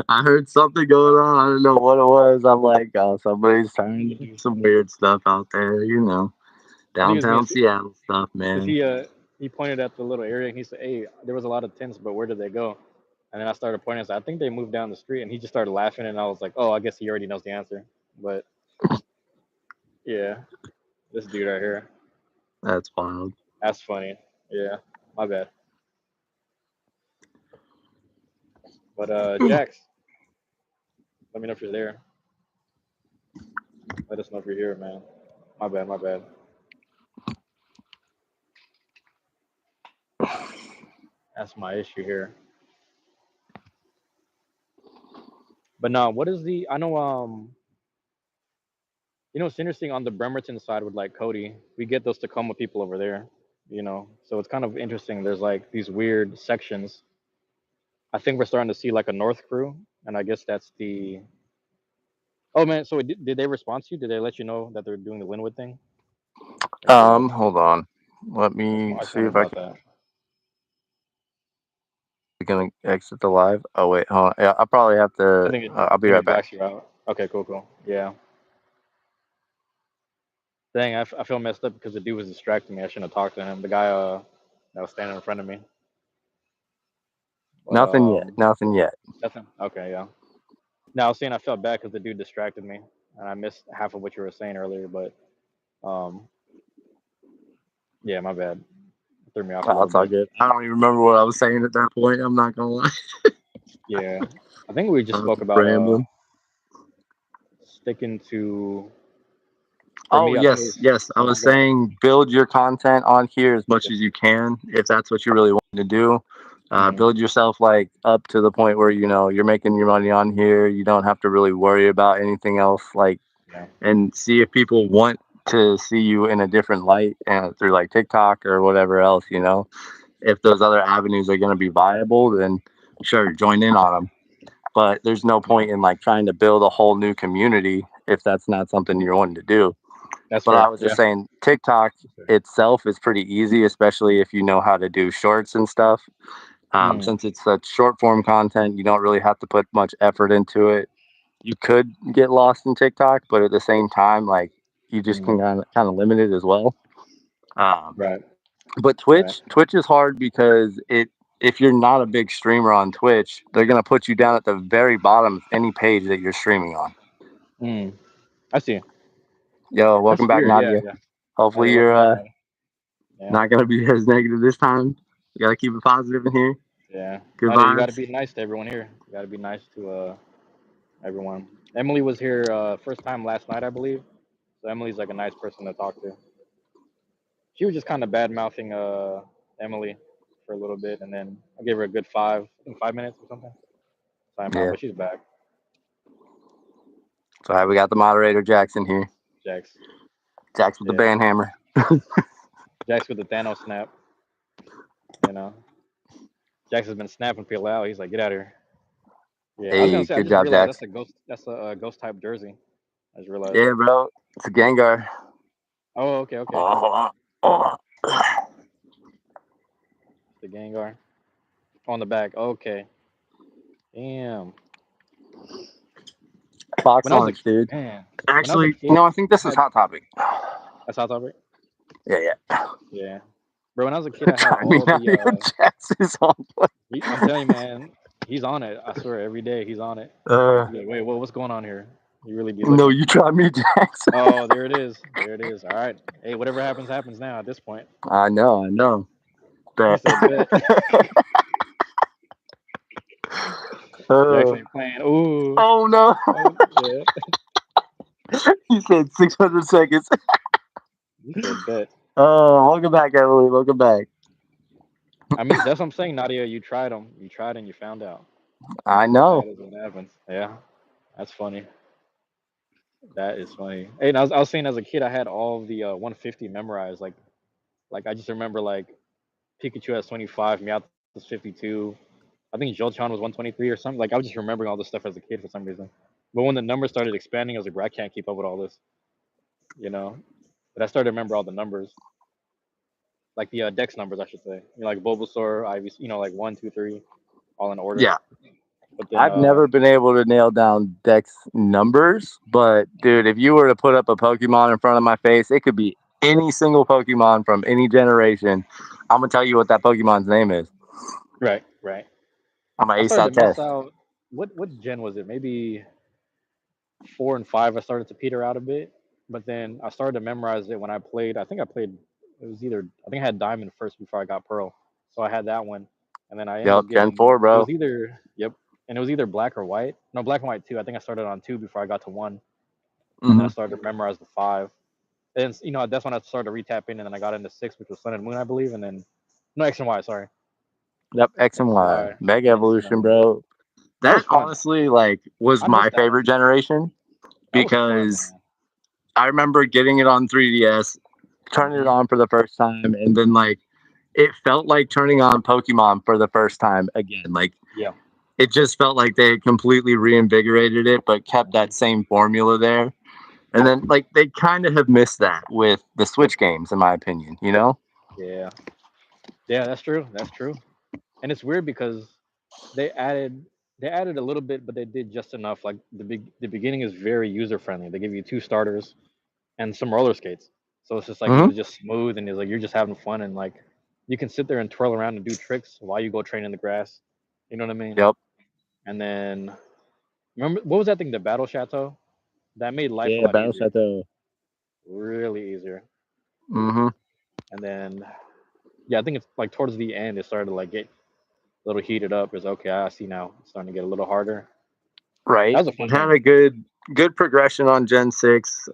I heard something going on. I don't know what it was. I'm like, oh, somebody's trying to do some weird stuff out there. I think he was being Downtown Seattle stuff, because man. he pointed at the little area and he said, "Hey, there was a lot of tents, but where did they go?" And then I started pointing. I said, "I think they moved down the street." And he just started laughing, and I was like, "Oh, I guess he already knows the answer." But yeah, this dude right here, That's wild. that's funny. Yeah, my bad. But Jax, let me know if you're there. Let us know if you're here, man. My bad, my bad. That's my issue here. But no, what is the? I know. It's interesting on the Bremerton side with like Cody. We get those Tacoma people over there. So it's kind of interesting. There's like these weird sections. I think we're starting to see like a North crew, and I guess that's the. Oh man, so did they respond to you? Did they let you know that they're doing the Linwood thing, or did they not? Hold on. Let I just, me I just see wondering if I about can that. gonna exit the live. Oh wait, hold on. Yeah, I'll probably have I to. think it, I'll be I think right it back. jacks you out. Okay, cool, cool. Yeah. Dang, I feel messed up because the dude was distracting me. I shouldn't have talked to him. The guy that was standing in front of me. But Nothing yet. Nothing yet. nothing. Okay, yeah. Now I was saying I felt bad because the dude distracted me, and I missed half of what you were saying earlier. But um, yeah, my bad. threw me off a Oh, little that's all bit. good. I don't even remember what I was saying at that point. I'm not gonna lie. Yeah, I think we I just was spoke just about rambling. sticking to. For Oh me, I think it yes, was. yes. I Oh, was go ahead. saying build your content on here as much Yeah. as you can if that's what you really want to do. Mm, Build yourself like up to the point where you're making your money on here. You don't have to really worry about anything else. Like, yeah. and see if people want to see you in a different light through like TikTok or whatever else. If those other avenues are going to be viable, then sure, join in on them. But there's no Yeah. point in like trying to build a whole new community if that's not something you're wanting to do. That's But I fair. was just Yeah. saying, TikTok That's fair. itself is pretty easy, especially if you know how to do shorts and stuff. Mm, Since it's such short form content, you don't really have to put much effort into it. You could get lost in TikTok, but at the same time, like you just mm, can kind of limit it as well. Um, right. but Right. Twitch is hard because if you're not a big streamer on Twitch, they're gonna put you down at the very bottom of any page that you're streaming on. Mm, I see. Yo, welcome That's back, weird. Yeah. Nadia. Yeah. Oh Hopefully yeah. you're Welcome back, man. Yeah. not gonna be as negative this time. You gotta keep it positive in here. Yeah. Good Nadia, you got to vibes. be nice to everyone here. You got to be nice to everyone. Emily was here first time last night, I believe. So Emily's like a nice person to talk to. She was just kind of bad mouthing Emily for a little bit, and then I gave her a good 5 minutes or something timeout, Yeah. but she's back. So we got the moderator Jackson here. Jax, Jax with the yeah, band hammer. Jax with the Thanos snap. You know, Jax has been snapping people out. He's like, get out of here. Yeah, I was gonna Hey, say, I good just job, realized Jax. that's a ghost. That's a ghost type jersey. I just realized. Yeah, bro. It's a Gengar. Oh, okay, okay. Oh, oh. The Gengar on the back. Okay, damn. Box When I was a lunch, dude. man, when I was a Actually, kid, I think this I is had Hot Topic. that's Hot Topic. Yeah, yeah. Yeah, bro. When I was a kid, I had I mean, all not the. even Jax is on. I'm telling you, man, he's on it. I swear, every day he's on it. Uh, You're like, wait, what's going on here? You really be no, looking. you try me, Jax. Oh, there it is. There it is. All right. Hey, whatever happens, happens now. At this point, I know, I know. he Bet. said, "Bet." Jack's uh, ain't playing. Ooh. oh no. Oh, yeah. He said 600 seconds. He said, "Bet." Oh, welcome back, Emily. Welcome back. I mean, that's what I'm saying, Nadia. You tried them. You tried and you found out. I know. That is what happens. Yeah, that's funny. That is funny. Hey, and I was saying as a kid, I had all of the 150 memorized. Like I just remember like Pikachu has 25, Meowth is 52. I think Jolteon was 123 or something. Like I was just remembering all this stuff as a kid for some reason. But when the numbers started expanding, I was like, bro, I can't keep up with all this, you know. But I started to remember all the numbers, like the Dex numbers, I should say. Like Bulbasaur, Ivy, like 1, 2, 3, all in order. Yeah. But then, I've never been able to nail down Dex numbers, but dude, if you were to put up a Pokemon in front of my face, it could be any single Pokemon from any generation. I'm gonna tell you what that Pokemon's name is. right, right. I'm gonna I ace started that to miss test. out. What gen was it? Maybe 4 and 5. I started to peter out a bit, but then I started to memorize it when I played. I think I played. It was either I think I had Diamond first before I got Pearl, so I had that one, and then I ended Yep, up Gen getting. 4, It bro. was either yep, and it was either black or white. No, black and white too. I think I started on 2 before I got to 1, and then I Hmm. started to memorize the 5. And that's when I started to retap in, and then I got into 6, which was Sun and Moon, I believe, and then no X and Y. Sorry, Yep, X and X and Y. Y, Mega and then Sun and Evolution, Moon. bro. That was That fun. honestly like was I missed my that one. favorite generation That was fun, because man. I remember getting it on 3DS, turning it Hmm. on for the first time, and then like it felt like turning on Pokemon for the first time again. Like Yeah. it just felt like they had completely reinvigorated it, but kept Hmm. that same formula there. And then like they kind of have missed that with the Yep. Switch games, in my opinion. You know? Yeah. Yeah, that's true. That's true. And it's weird because they added they added a little bit, but they did just enough. Like the beginning is very user friendly. They give you 2 starters and some roller skates, so it's just like it Hmm. was just smooth and it's like you're just having fun and like you can sit there and twirl around and do tricks while you go train in the grass. You know what I mean? Yep. And then remember what was that thing? The Battle Chateau that made life a Yeah, lot Battle easier, Shadow. really easier. Hmm. And then Yeah, I think it's like towards the end it started to like get a little heated up. It's okay, I see now. It's starting to get a little harder. That Right. was a It fun had game. a good progression on Gen 6.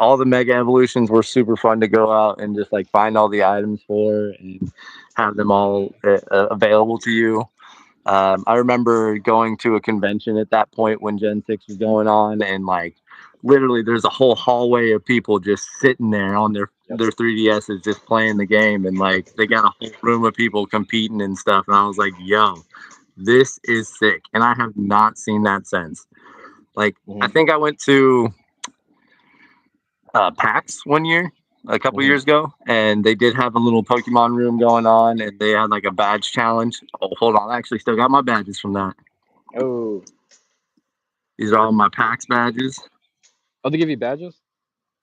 All the mega evolutions were super fun to go out and just like find all the items for and have them all available to you. I remember going to a convention at that point when Gen 6 was going on, and like literally there's a whole hallway of people just sitting there on Yep. their 3DSs just playing the game, and like they got a whole room of people competing and stuff. And I was like, yo, this is sick. And I have not seen that since. Like, I Hmm. think I went to PAX one year, a couple Hmm. years ago, and they did have a little Pokemon room going on, and they had like a badge challenge. Oh, hold on, I actually still got my badges from that. Oh, These are all my PAX badges. oh, they give you badges?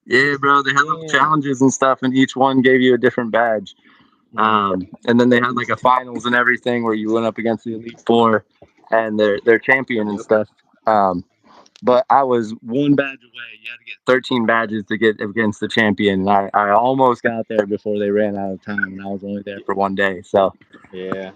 Yeah, bro, they had little Damn. challenges and stuff, and each one gave you a different badge. Hmm. And then they had like a finals and everything where you went up against the Elite Four and their champion and Yep. stuff. But I was one badge away. You had to get 13 badges to get against the champion. And I almost got there before they ran out of time, and I was only there for one day. So Yeah.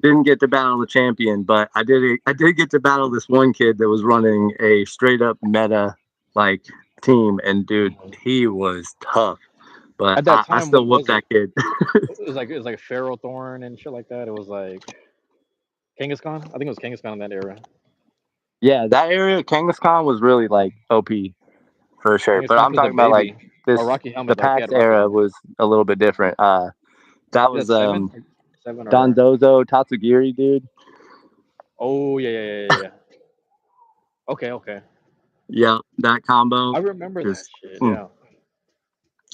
didn't get to battle the champion, but I did get to battle this one kid that was running a straight up meta like team, and dude, Mhm. he was tough. But At that I time, still what whooped was it? that kid. It was like Pharaoh Thorn and shit like that. It was like Kangaskhan. I think it was Kangaskhan in that era. Yeah, that area Kangaskhan was really like OP for sure. But Kangaskhan I'm because the talking about like baby or this Rocky the Helmet though. He had PAX Rocky era Helmet. was a little bit different. That Is was that seven or? Dondozo Tatsugiri, dude. Oh yeah, yeah, yeah, yeah, yeah. Okay, okay. Yeah, that combo. I remember that Just shit. mm, Yeah,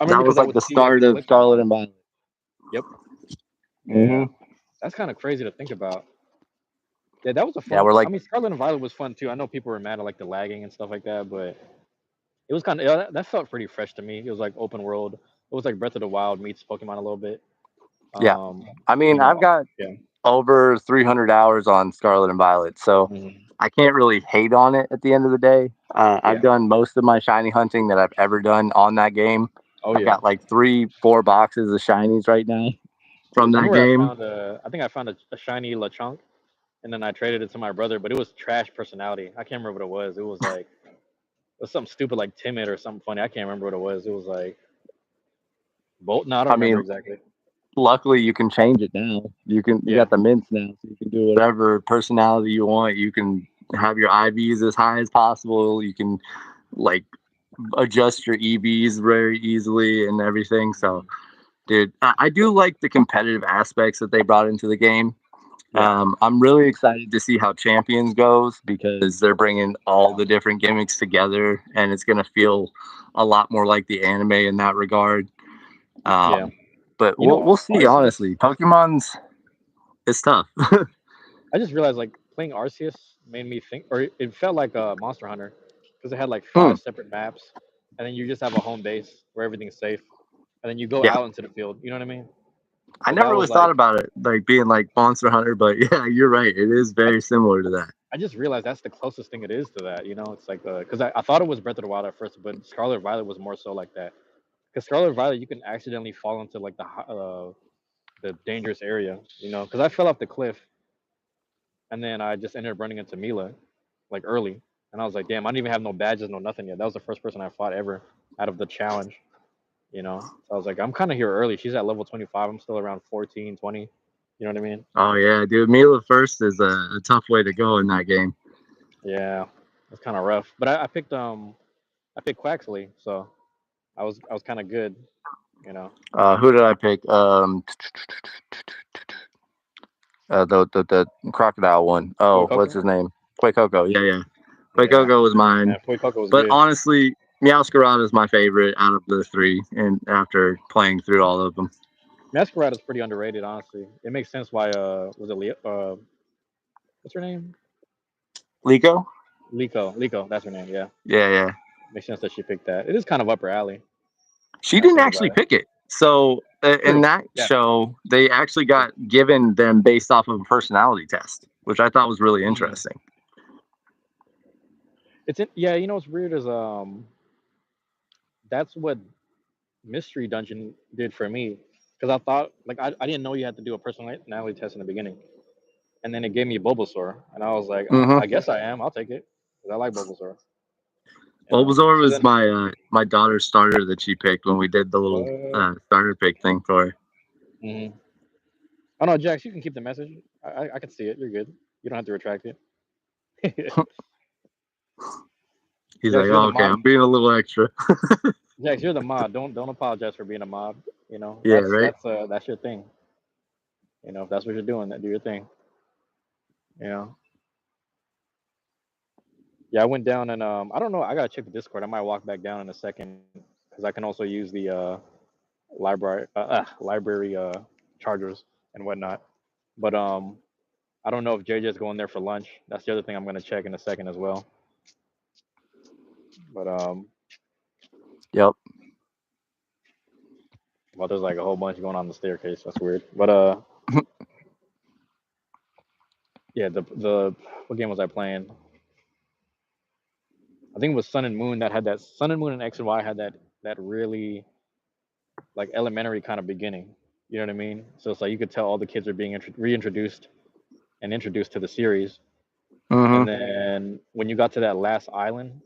I remember that because was I like would the see him start of click on Scarlet him. and Violet. Yep. Hmm. Yeah, that's kind of crazy to think about. Yeah, that was a Yeah, fun. we're I like, mean, Scarlet and Violet was fun too. I know people were mad at like the lagging and stuff like that, but it was kind of that felt pretty fresh to me. It was like open world. It was like Breath of the Wild meets Pokemon a little bit. yeah. Um, I you mean, I've know, got yeah, over 300 hours on Scarlet and Violet, so mhm, I can't really hate on it at the end of the day. I've yeah. done most of my shiny hunting that I've ever done on that game. Oh I've yeah. got like 3, 4 boxes of shinies right now from I that remember I game. found a. I think I found a shiny Lechonk, and then I traded it to my brother, but it was trash personality. I can't remember what it was. It was like it was something stupid like timid or something funny. I can't remember what it was. It was like Bolt. No, I don't I remember mean, exactly. luckily you can change it now. You Yeah. got the mints now, so you can do whatever personality you want. You can have your IVs as high as possible. You can like adjust your EVs very easily and everything. So, Mhm. dude, I do like the competitive aspects that they brought into the game. Yeah. I'm really excited to see how Champions goes because they're bringing all Yeah. the different gimmicks together, and it's going to feel a lot more like the anime in that regard. Yeah. But You know, we'll see. Arceus. Honestly, Pokemon's it's tough. I just realized like playing Arceus made me think, or it felt like a Monster Hunter because it had like Hmm. 5 separate maps, and then you just have a home base where everything's safe, and then you go Yeah, out into the field. You know what I mean? I So never that really was thought like about it like being like Monster Hunter, but yeah, you're right. It is I, very similar to that. I just realized that's the closest thing it is to that. You know, it's like because I thought it was Breath of the Wild at first, but Scarlet Violet was more so like that. Because Scarlet Violet, you can accidentally fall into like the dangerous area. You know, because I fell off the cliff and then I just ended up running into Mila like early, and I was like, damn, I didn't even have no badges, no nothing yet. That was the first person I fought ever out of the challenge. You know, so I was like, I'm kind of here early. She's at level 25. I'm still around 14, 20. You know what I mean? Oh yeah, dude. Mila first is a tough way to go in that game. Yeah, it's kind of rough. But I picked Quaxley, so I was kind of good. You know, Who did I pick? The crocodile one. Boy Oh, what's Coco. his name? Quakeoko. Yeah, yeah. Yeah, Quakeoko was mine. man, Boy Coco was But good. honestly, Meowscarada is my favorite out of the three. And after playing through all of them, Masquerade is pretty underrated, honestly. It makes sense why was it what's her name? Liko. Liko, that's her name. Yeah, Yeah, yeah. makes sense that she picked that. It is kind of up her alley. She When I didn't think actually about it. pick it. So in True. that Yeah. show, they actually True. got given them based off of a personality test, which I thought was really Mhm. interesting. Yeah. You know what's weird is that's what Mystery Dungeon did for me. because I thought like I didn't know you had to do a personality test in the beginning, and then it gave me Bulbasaur, and I was like, Mm-hmm. I guess I am. I'll take it because I like Bulbasaur. You know. Bulbasaur So was then my daughter's starter that she picked when we did the little what? starter pick thing for her. Mm-hmm. Oh no, Jax, you can keep the message. I can see it. You're good. You don't have to retract it. He's like, Jax, you're oh, the okay, mod. I'm being a little extra. Jax, you're the mod. Don't apologize for being a mod. You know Yeah, right. that's your thing. You know if that's what you're doing, then do your thing. You know. Yeah, I went down and I don't know. I gotta check the Discord. I might walk back down in a second because I can also use the library chargers and whatnot. But I don't know if JJ's going there for lunch. That's the other thing I'm gonna check in a second as well. But Yep. well, there's like a whole bunch going on the staircase. That's weird. But yeah, the what game was I playing? I think it was Sun and Moon that had that Sun and Moon and X and Y had that really like elementary kind of beginning. You know what I mean? So it's like you could tell all the kids are being reintroduced and introduced to the series. Mm-hmm. And then when you got to that last island,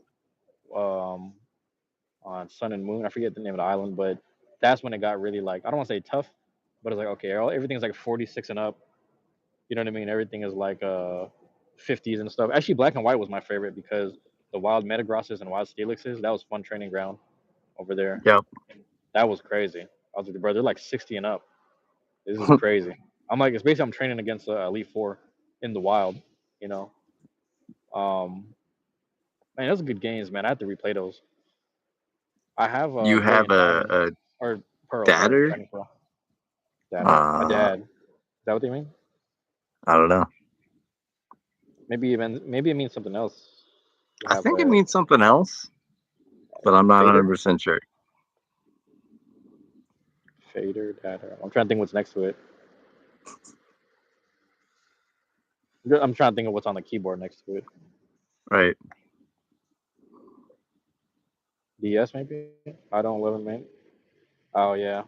um, on Sun and Moon, I forget the name of the island, but that's when it got really like I don't want to say tough, but it's like okay, everything's like 46 and up. You know what I mean? Everything is like 50s and stuff. Actually, Black and White was my favorite because the wild Metagrosses and wild Steelixes, that was fun training ground over there. Yep. That was crazy. I was like, bro, they're like 60 and up. This is crazy. I'm like, it's basically I'm training against Elite Four in the wild. You know, um, man, those are good games, man. I have to replay those. I have You have Brilliant Diamond a or Pearl, sorry, dadder? Shining Pearl. Dadder, a Uh, dad. Is that what they mean? I don't know. Maybe it means something else. You I have think it a means something else, but I'm not fader, 100% sure. fader, dadder. I'm trying to think what's next to it. I'm trying to think of what's on the keyboard next to it. Right. DS maybe. I don't live in Maine. Oh yeah,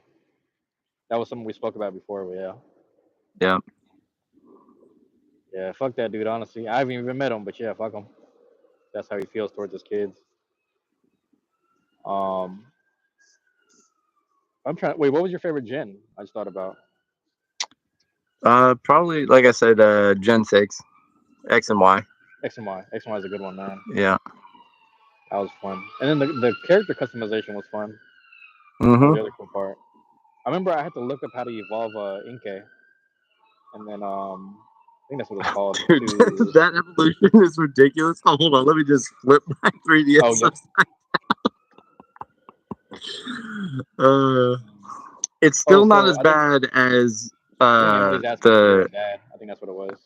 that was something we spoke about before. But yeah, Yeah. yeah. Fuck that dude. Honestly, I haven't even met him, but yeah, fuck him. That's how he feels towards his kids. Um, I'm trying. Wait, what was your favorite gen? I just thought about Probably, like I said, Gen 6, X and Y. X and Y. X and Y is a good one, man. Yeah. That was fun. And then the character customization was fun. That was Mm-hmm. the other cool part. I remember I had to look up how to evolve Inkay, and then I think that's what it's called. Dude, To that evolution is ridiculous. Oh, hold on. Let me just flip my 3DS. oh yep. Uh, it's Oh, still not so as bad as I think Emily's asking if you're a the dad. I think that's what it was.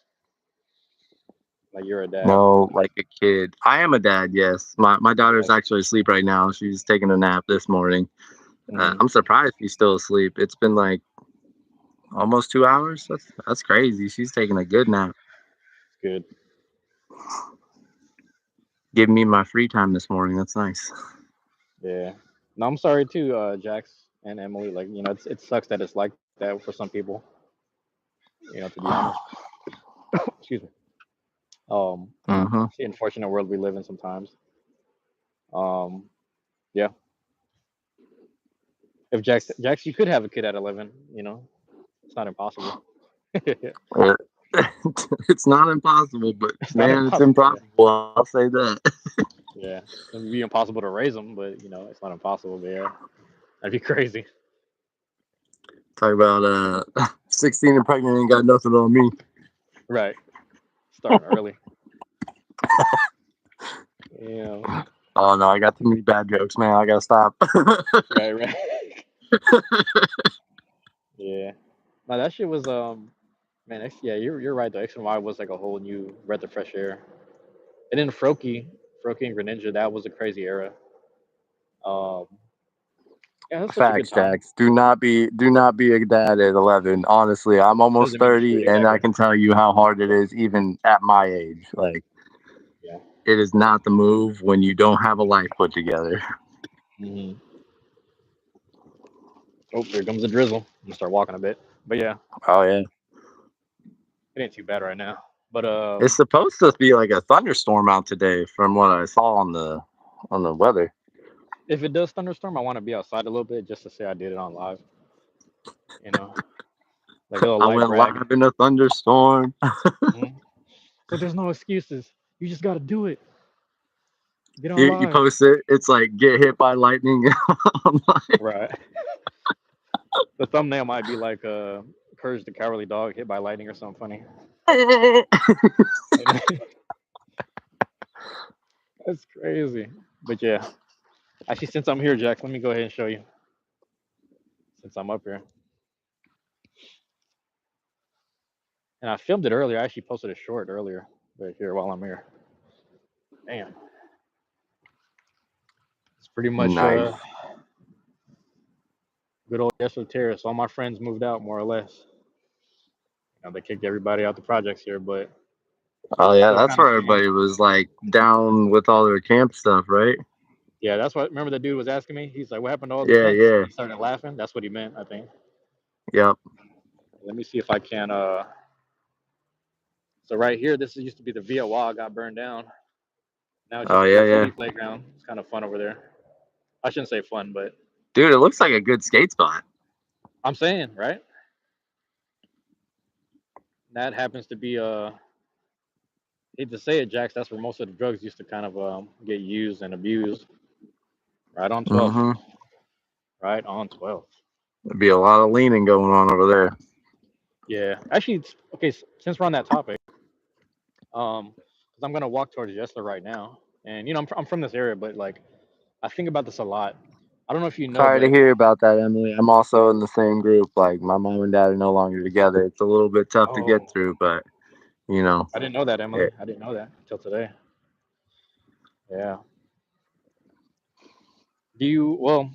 Like you're a dad. no, like a kid. I am a dad, yes. My daughter's Okay. actually asleep right now. She's taking a nap this morning. Mm-hmm. I'm surprised she's still asleep. It's been like almost 2 hours. That's crazy. She's taking a good nap. Good. Giving me my free time this morning. That's nice. Yeah. No, I'm sorry too, Jax and Emily. Like it sucks that it's like that for some people. To be honest. Excuse me. Mm-hmm. It's the unfortunate world we live in sometimes. Um, yeah. If Jax, you could have a kid at 11. It's not impossible. It's It's not impossible, but not man, it's impossible. Yeah. improbable. I'll say that. Yeah. It'd be impossible to raise them, but it's not impossible. But yeah, that'd be crazy. Talk about 16 and pregnant ain't got nothing on me. Right. Starting early. Yeah. Oh no, I got too many bad jokes, man. I gotta stop. Right. Right. Yeah. No, that shit was man. Yeah, you're right. The X and Y was like a whole new breath of fresh air. And then Froakie and Greninja, that was a crazy era. Um, yeah, that's such a good Facts, time. Jax. Do not be a dad at 11. Honestly, I'm almost Doesn't mean shit 30, and I exactly. can tell you how hard it is, even at my age. Like Yeah. it is not the move when you don't have a life put together. Hmm. Oh, here comes the drizzle. I'm gonna start walking a bit. But yeah, Oh yeah. it ain't too bad right now. But It's supposed to be like a thunderstorm out today, from what I saw on the weather. if it does thunderstorm, I want to be outside a little bit just to say I did it on live. You know, like a little I light went brag. live in a thunderstorm. Mhm. So there's no excuses. You just got to do it. Get on You live. post it. It's like get hit by lightning. I'm Right. The thumbnail might be like Courage the Cowardly Dog hit by lightning or something funny. like, That's crazy. But yeah, actually, since I'm here, Jack, let me go ahead and show you. Since I'm up here, and I filmed it earlier. I actually posted a short earlier. Right here while I'm here. Damn, it's pretty much nice. good old Yesler Terrace. All my friends moved out more or less. They kicked everybody out the projects here, but Oh yeah, still that's kind of where staying. everybody was like down with all their camp stuff, right? Yeah, that's what. Remember the dude was asking me. He's like, "What happened to all the Yeah, tents?" yeah, He started laughing. That's what he meant, I think. yep. Let me see if I can. So right here, this used to be the Via Wall, got burned down. Now it's Oh just a yeah, little yeah. kiddie playground. It's kind of fun over there. I shouldn't say fun, but Dude, it looks like a good skate spot. I'm saying right. That happens to be hate to say it, Jax. That's where most of the drugs used to kind of get used and abused. Right on 12th. Mm-hmm. Right on 12th. There'd be a lot of leaning going on over there. Yeah. Actually, okay. Since we're on that topic, because I'm gonna walk towards Yesler right now, and I'm from this area, but like I think about this a lot. I don't know if you know, Sorry to but hear about that, Emily. I'm also in the same group. Like my mom and dad are no longer together. It's a little bit tough to get oh, through, but you know, I didn't know that, Emily. it, I didn't know that until today. Yeah. Do you? Well,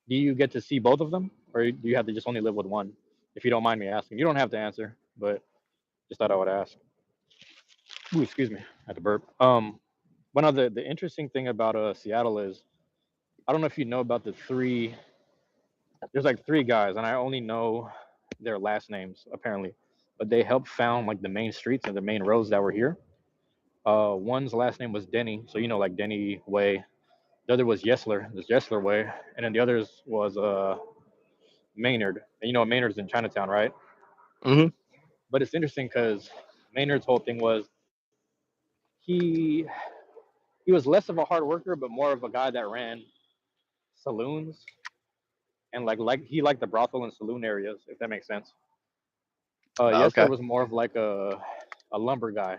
do you get to see both of them, or do you have to just only live with one? If you don't mind me asking, you don't have to answer, but just thought I would ask. Ooh, excuse me, I had to burp. One of the interesting thing about Seattle is I don't know if you know about the three. There's like three guys, and I only know their last names apparently, but they helped found like the main streets and the main roads that were here. One's last name was Denny, so like Denny Way. The other was Yesler, this Yesler Way, and then the others was Maynard. And Maynard's in Chinatown, right? hmm But it's interesting because Maynard's whole thing was he he was less of a hard worker, but more of a guy that ran saloons and like he liked the brothel and saloon areas, if that makes sense. Yesler okay. was more of like a lumber guy,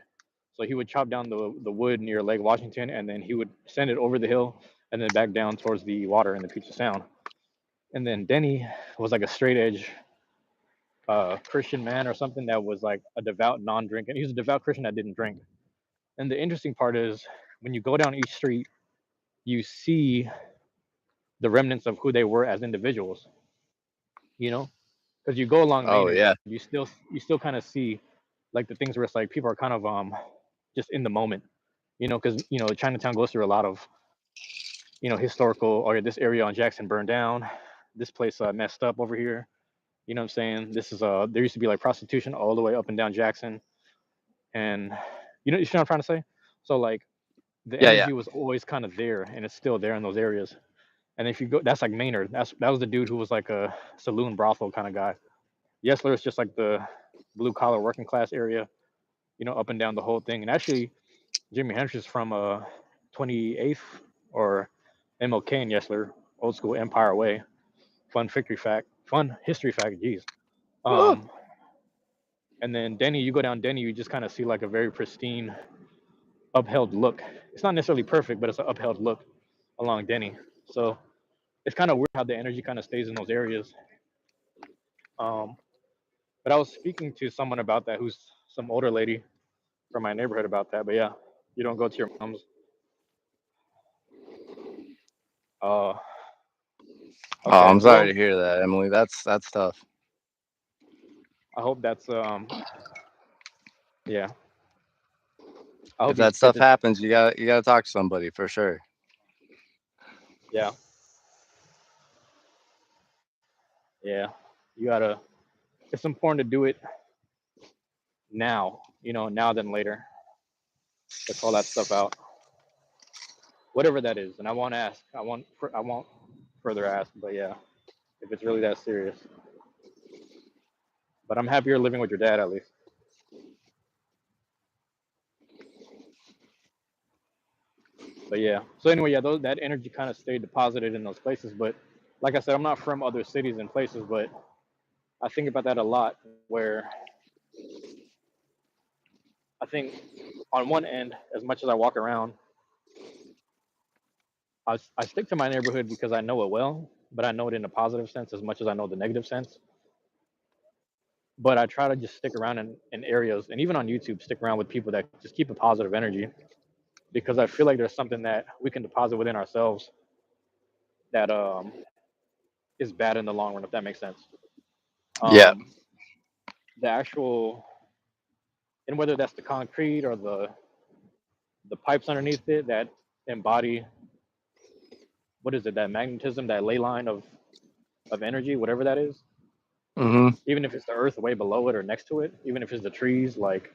so he would chop down the wood near Lake Washington, and then he would send it over the hill and then back down towards the water in the Puget Sound. And then Denny was like a straight edge Christian man or something that was like a devout non-drinking. He was a devout Christian that didn't drink. And the interesting part is when you go down each street, you see the remnants of who they were as individuals. You know, because you go along Oh Maynard, yeah. you still kind of see like the things where it's like people are kind of just in the moment. Because Chinatown goes through a lot of historical. Or this area on Jackson burned down. This place messed up over here. You know what I'm saying? This is there used to be like prostitution all the way up and down Jackson, and you know what I'm trying to say. So like the Yeah, yeah. energy was always kind of there, and it's still there in those areas. And if you go, that's like Maynard. That was the dude who was like a saloon brothel kind of guy. Yesler is just like the blue collar working class area, up and down the whole thing. And actually, Jimi Hendrix is from 28th or MLK in Yesler, old school Empire Way. Fun history fact. Jeez. Woo. Um, and then Denny, you go down Denny, you just kind of see like a very pristine, upheld look. It's not necessarily perfect, but it's an upheld look along Denny. So it's kind of weird how the energy kind of stays in those areas. Um, but I was speaking to someone about that, who's some older lady from my neighborhood about that. But yeah, you don't go to your mom's. Uh, Oh, okay. I'm sorry Well, to hear that, Emily. That's tough. I hope that's yeah. I If hope you that get stuff to happens, you got to talk to somebody for sure. yeah. Yeah, you gotta. It's important to do it now. Now than later. To call that stuff out, whatever that is. And I won't ask. I won't further ask. But yeah, if it's really that serious. But I'm happier living with your dad at least. But yeah. So anyway, yeah, that energy kind of stayed deposited in those places. But like I said, I'm not from other cities and places, but I think about that a lot. Where I think on one end, as much as I walk around, I stick to my neighborhood because I know it well, but I know it in a positive sense as much as I know the negative sense. But I try to just stick around in areas, and even on YouTube, stick around with people that just keep a positive energy, because I feel like there's something that we can deposit within ourselves that is bad in the long run, if that makes sense. Yeah. Um, the actual, and whether that's the concrete or the pipes underneath it that embody, what is it, that magnetism, that ley line of energy, whatever that is. Hmm. Even if it's the earth way below it or next to it, even if it's the trees, like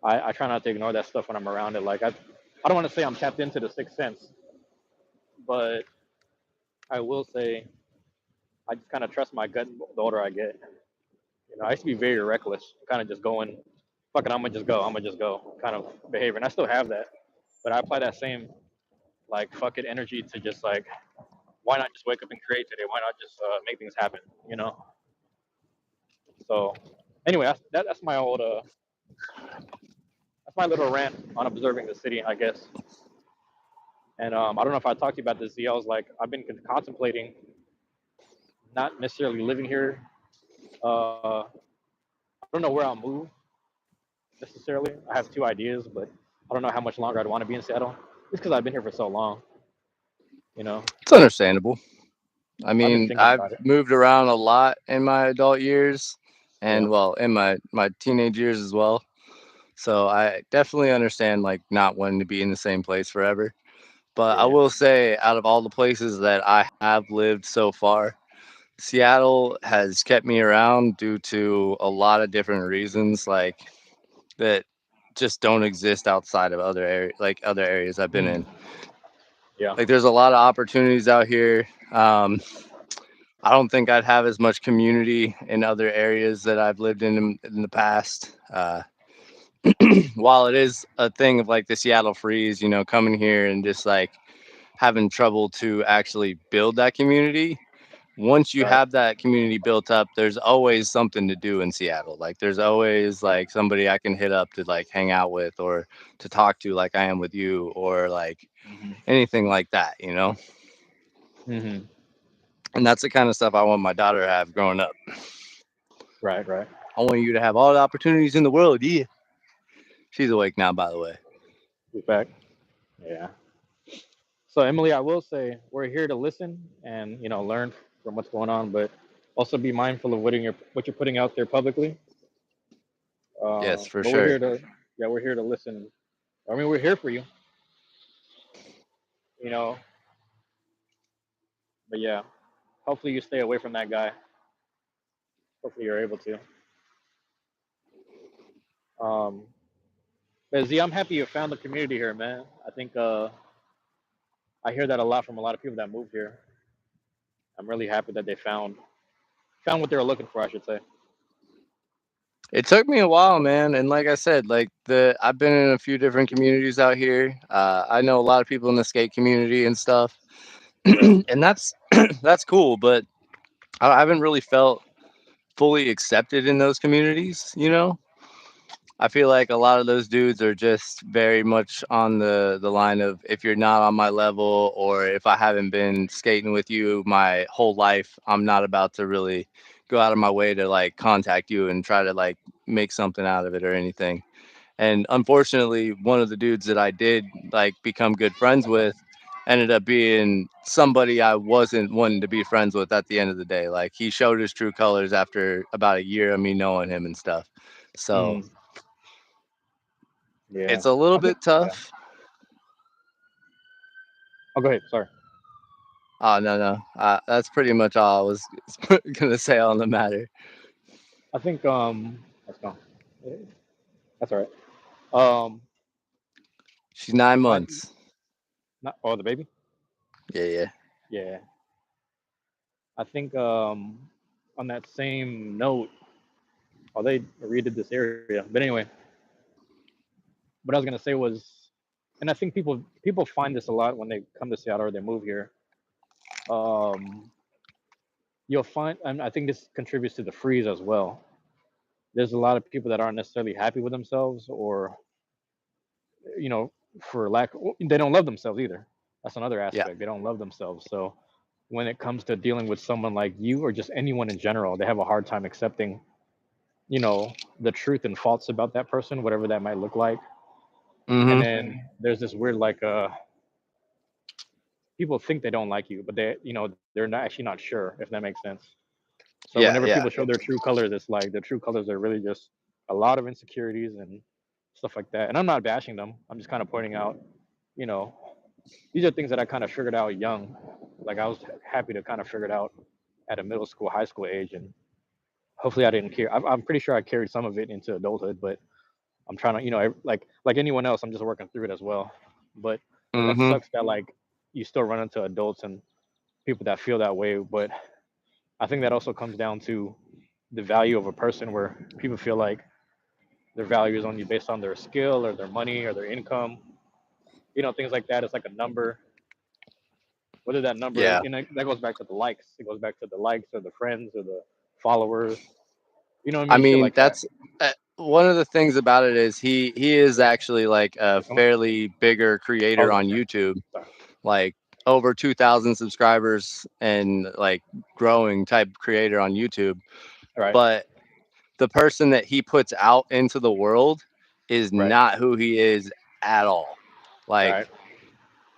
I try not to ignore that stuff when I'm around it. Like I don't want to say I'm tapped into the sixth sense, but I will say I just kind of trust my gut the older I get. I used to be very reckless, kind of just going, fuck it, I'm gonna just go, kind of behavior, and I still have that, but I apply that same like fuck it energy to just like, why not just wake up and create today? Why not just make things happen? So anyway, that's my old that's my little rant on observing the city, I guess. And I don't know if I talked to you about this. I was like, I've been contemplating not necessarily living here. I don't know where I'll move necessarily. I have two ideas, but I don't know how much longer I'd want to be in Seattle. Just because I've been here for so long, you know. It's understandable. I So I've been mean, thinking I've about it. moved around a lot in my adult years Yeah, and well, in my teenage years as well. So I definitely understand like not wanting to be in the same place forever. But I yeah, will say out of all the places that I have lived so far, Seattle has kept me around due to a lot of different reasons like that just don't exist outside of other areas I've been mm, in. yeah, Like there's a lot of opportunities out here. I don't think I'd have as much community in other areas that I've lived in the past. While it is a thing of like the Seattle freeze, coming here and just like having trouble to actually build that community. Once you right. have that community built up, there's always something to do in Seattle. Like there's always Yeah. like somebody I can hit up to like hang out with or to talk to like I am with you or like Hmm. anything like that. Hmm. And that's the kind of stuff I want my daughter to have growing up. Right, right. I want you to have all the opportunities in the world. Yeah. She's awake now, by the way. Be back. Yeah. So Emily, I will say we're here to listen and learn from what's going on, but also be mindful of what you're putting out there publicly. Yes, for But we're sure. here to, yeah, we're here to listen. I mean, we're here for you, you know. But yeah, hopefully you stay away from that guy. Hopefully you're able to. Um, but Z, I'm happy you found the community here, man. I think I hear that a lot from a lot of people that moved here. I'm really happy that they found what they were looking for, I should say. It took me a while, man, and like I said, like the I've been in a few different communities out here. I know a lot of people in the skate community and stuff, Yeah. and that's that's cool. But I haven't really felt fully accepted in those communities. I feel like a lot of those dudes are just very much on the line of if you're not on my level or if I haven't been skating with you my whole life, I'm not about to really go out of my way to like contact you and try to like make something out of it or anything. And unfortunately, one of the dudes that I did like become good friends with ended up being somebody I wasn't wanting to be friends with at the end of the day. Like he showed his true colors after about a year of me knowing him and stuff. So Mm, yeah. it's a little I think. bit Yeah. tough. Oh, go ahead. Sorry. Oh no, no. That's pretty much all I was gonna say on the matter. I think let's go. That's all right. Um, She's 9 months. my not oh the baby. Yeah, yeah. Yeah, I think on that same note, oh they redid this area, but anyway, what I was gonna say was, and I think people find this a lot when they come to Seattle or they move here. Um, you'll find, and I think this contributes to the freeze as well. There's a lot of people that aren't necessarily happy with themselves, or you know, for lack, they don't love themselves either. That's another Yeah. aspect. They don't love themselves. So when it comes to dealing with someone like you or just anyone in general, they have a hard time accepting, you know, the truth and faults about that person, whatever that might look like. And Mm-hmm. then there's this weird like people think they don't like you, but they, you know, they're not actually not sure, if that makes sense. So whenever Yeah, people yeah. show their true colors, it's like their true colors are really just a lot of insecurities and stuff like that. And I'm not bashing them. I'm just kind of pointing out, you know, these are things that I kind of figured out young. Like I was happy to kind of figure it out at a middle school, high school age, and hopefully I didn't care. I'm pretty sure I carried some of it into adulthood, but I'm trying to, you know, like anyone else, I'm just working through it as well. But that Mm-hmm. sucks that like you still run into adults and people that feel that way. But I think that also comes down to the value of a person, where people feel like their value is only based on their skill or their money or their income. You know, things like that. It's like a number. Whether that number, Yeah. you know, that goes back to the likes. It goes back to the likes or the friends or the followers. You know what I I mean? Shit mean, like that. that's one of the things about it is he is actually like a Come on. fairly bigger I creator was on gonna say. YouTube, Sorry. like over 2,000 subscribers and like growing type creator on YouTube. All right. But the person that he puts out into the world is Right. not who he is at all. Like Right.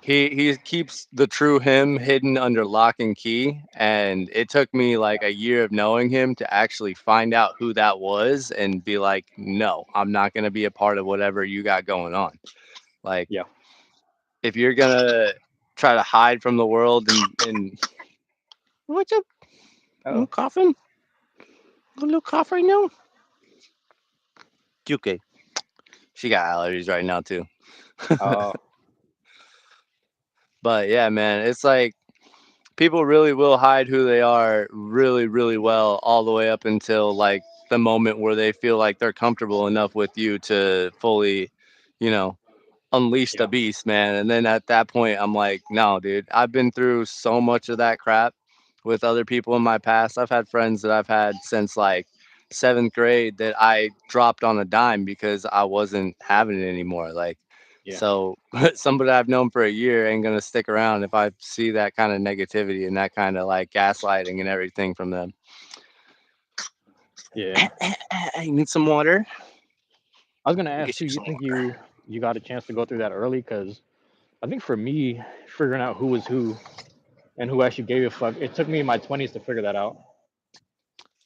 he keeps the true him hidden under lock and key, and it took me like a year of knowing him to actually find out who that was and be like, no, I'm not going to be a part of whatever you got going on. Like Yeah. if you're gonna try to hide from the world and what's up, Oh. coughing, a little cough right now. Okay, she got allergies right now too. Uh. But yeah, man, it's like people really will hide who they are really, really well, all the way up until like the moment where they feel like they're comfortable enough with you to fully, you know, unleash the Yeah. beast, man. And then at that point, I'm like, no, dude, I've been through so much of that crap with other people in my past. I've had friends that I've had since like seventh grade that I dropped on a dime because I wasn't having it anymore. Like, Yeah. so somebody I've known for a year ain't gonna stick around if I see that kind of negativity and that kind of like gaslighting and everything from them. Yeah. You need some water? I was gonna I'll ask get too. you You some think water. you got a chance to go through that early? Because I think for me, figuring out who was who and who actually gave a fuck, it took me in my 20s to figure that out.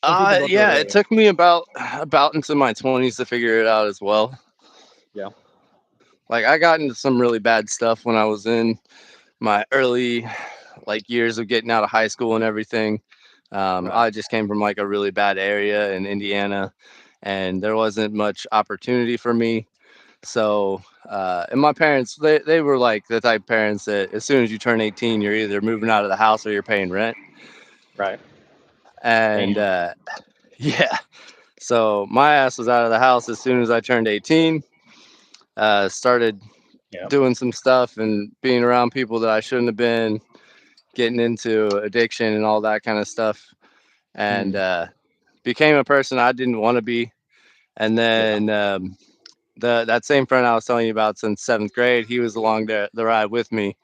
Some people go through it Yeah, it earlier. took me about into my 20s to figure it out as well. Yeah. Like I got into some really bad stuff when I was in my early like years of getting out of high school and everything. Right. I just came from like a really bad area in Indiana, and there wasn't much opportunity for me. So, and my parents, they were like the type of parents that as soon as you turn 18, you're either moving out of the house or you're paying rent. Right. And Damn. yeah, so my ass was out of the house as soon as I turned 18. Started Yep. doing some stuff and being around people that I shouldn't have been, getting into addiction and all that kind of stuff, and Mm. became a person I didn't want to be. And Yeah. then that same friend I was telling you about since seventh grade, he was along the ride with me,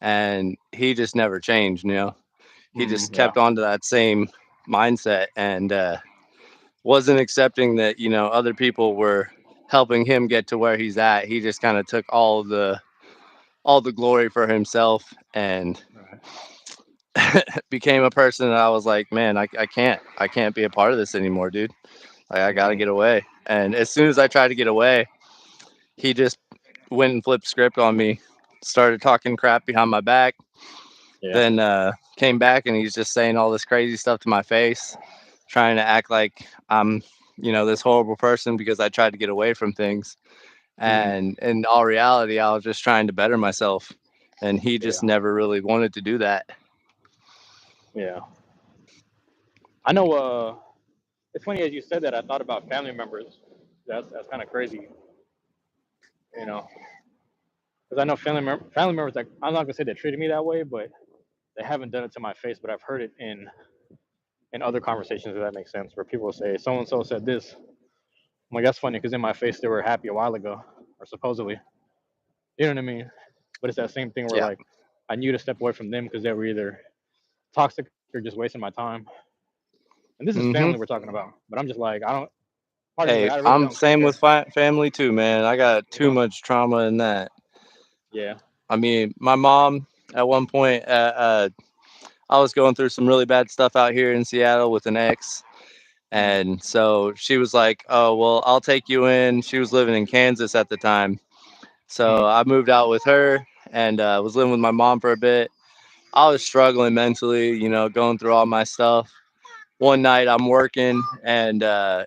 and he just never changed. You know, he Mm. just Yeah. kept on to that same mindset and wasn't accepting that other people were helping him get to where he's at. He just kind of took all the glory for himself and Right. became a person that I was like, man, I can't be a part of this anymore, dude. Like, I gotta Mm-hmm. get away. And as soon as I tried to get away, he just went and flipped script on me, started talking crap behind my back, Yeah. Then came back and he's just saying all this crazy stuff to my face, trying to act like I'm, this horrible person because I tried to get away from things. Hmm. And in all reality, I was just trying to better myself. And he just Yeah. never really wanted to do that. Yeah. I know. It's funny as you said that. I thought about family members. That's kind of crazy, you know, because I know family members that I'm not gonna say they treated me that way, but they haven't done it to my face. But I've heard it in other conversations, if that makes sense, where people say so and so said this. I'm like, that's funny because in my face they were happy a while ago, or supposedly. You know what I mean? But it's that same thing where Yeah. like I knew to step away from them because they were either toxic or just wasting my time. And this is family Hmm. we're talking about. But I'm just like, I don't. Part of me is like, Hey, I really I'm don't same care. with family too, man. I got You too know? much trauma in that. Yeah. I mean, my mom at one point, I was going through some really bad stuff out here in Seattle with an ex. Mm, And so she was like, "Oh, well, I'll take you in." She was living in Kansas at the time. So mm, I moved out with her and was living with my mom for a bit. I was struggling mentally, going through all my stuff. One night I'm working and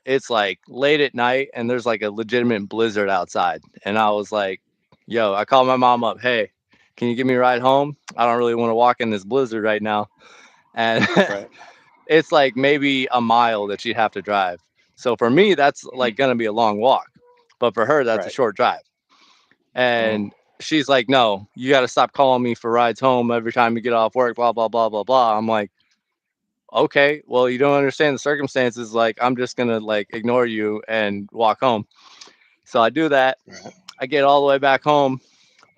it's like late at night and there's like a legitimate blizzard outside. And I was like, yo, I called my mom up. Hey, can you give me a ride home? I don't really want to walk in this blizzard right now. And right. it's like maybe a mile that she'd have to drive. So for me, that's Mm, like going to be a long walk. But for her, that's a right. short drive. Mm, And she's like, no, you got to stop calling me for rides home every time you get off work, blah, blah, blah, blah, blah. I'm like, okay, well, you don't understand the circumstances. Like, I'm just going to like ignore you and walk home. So I do that. right. I get all the way back home,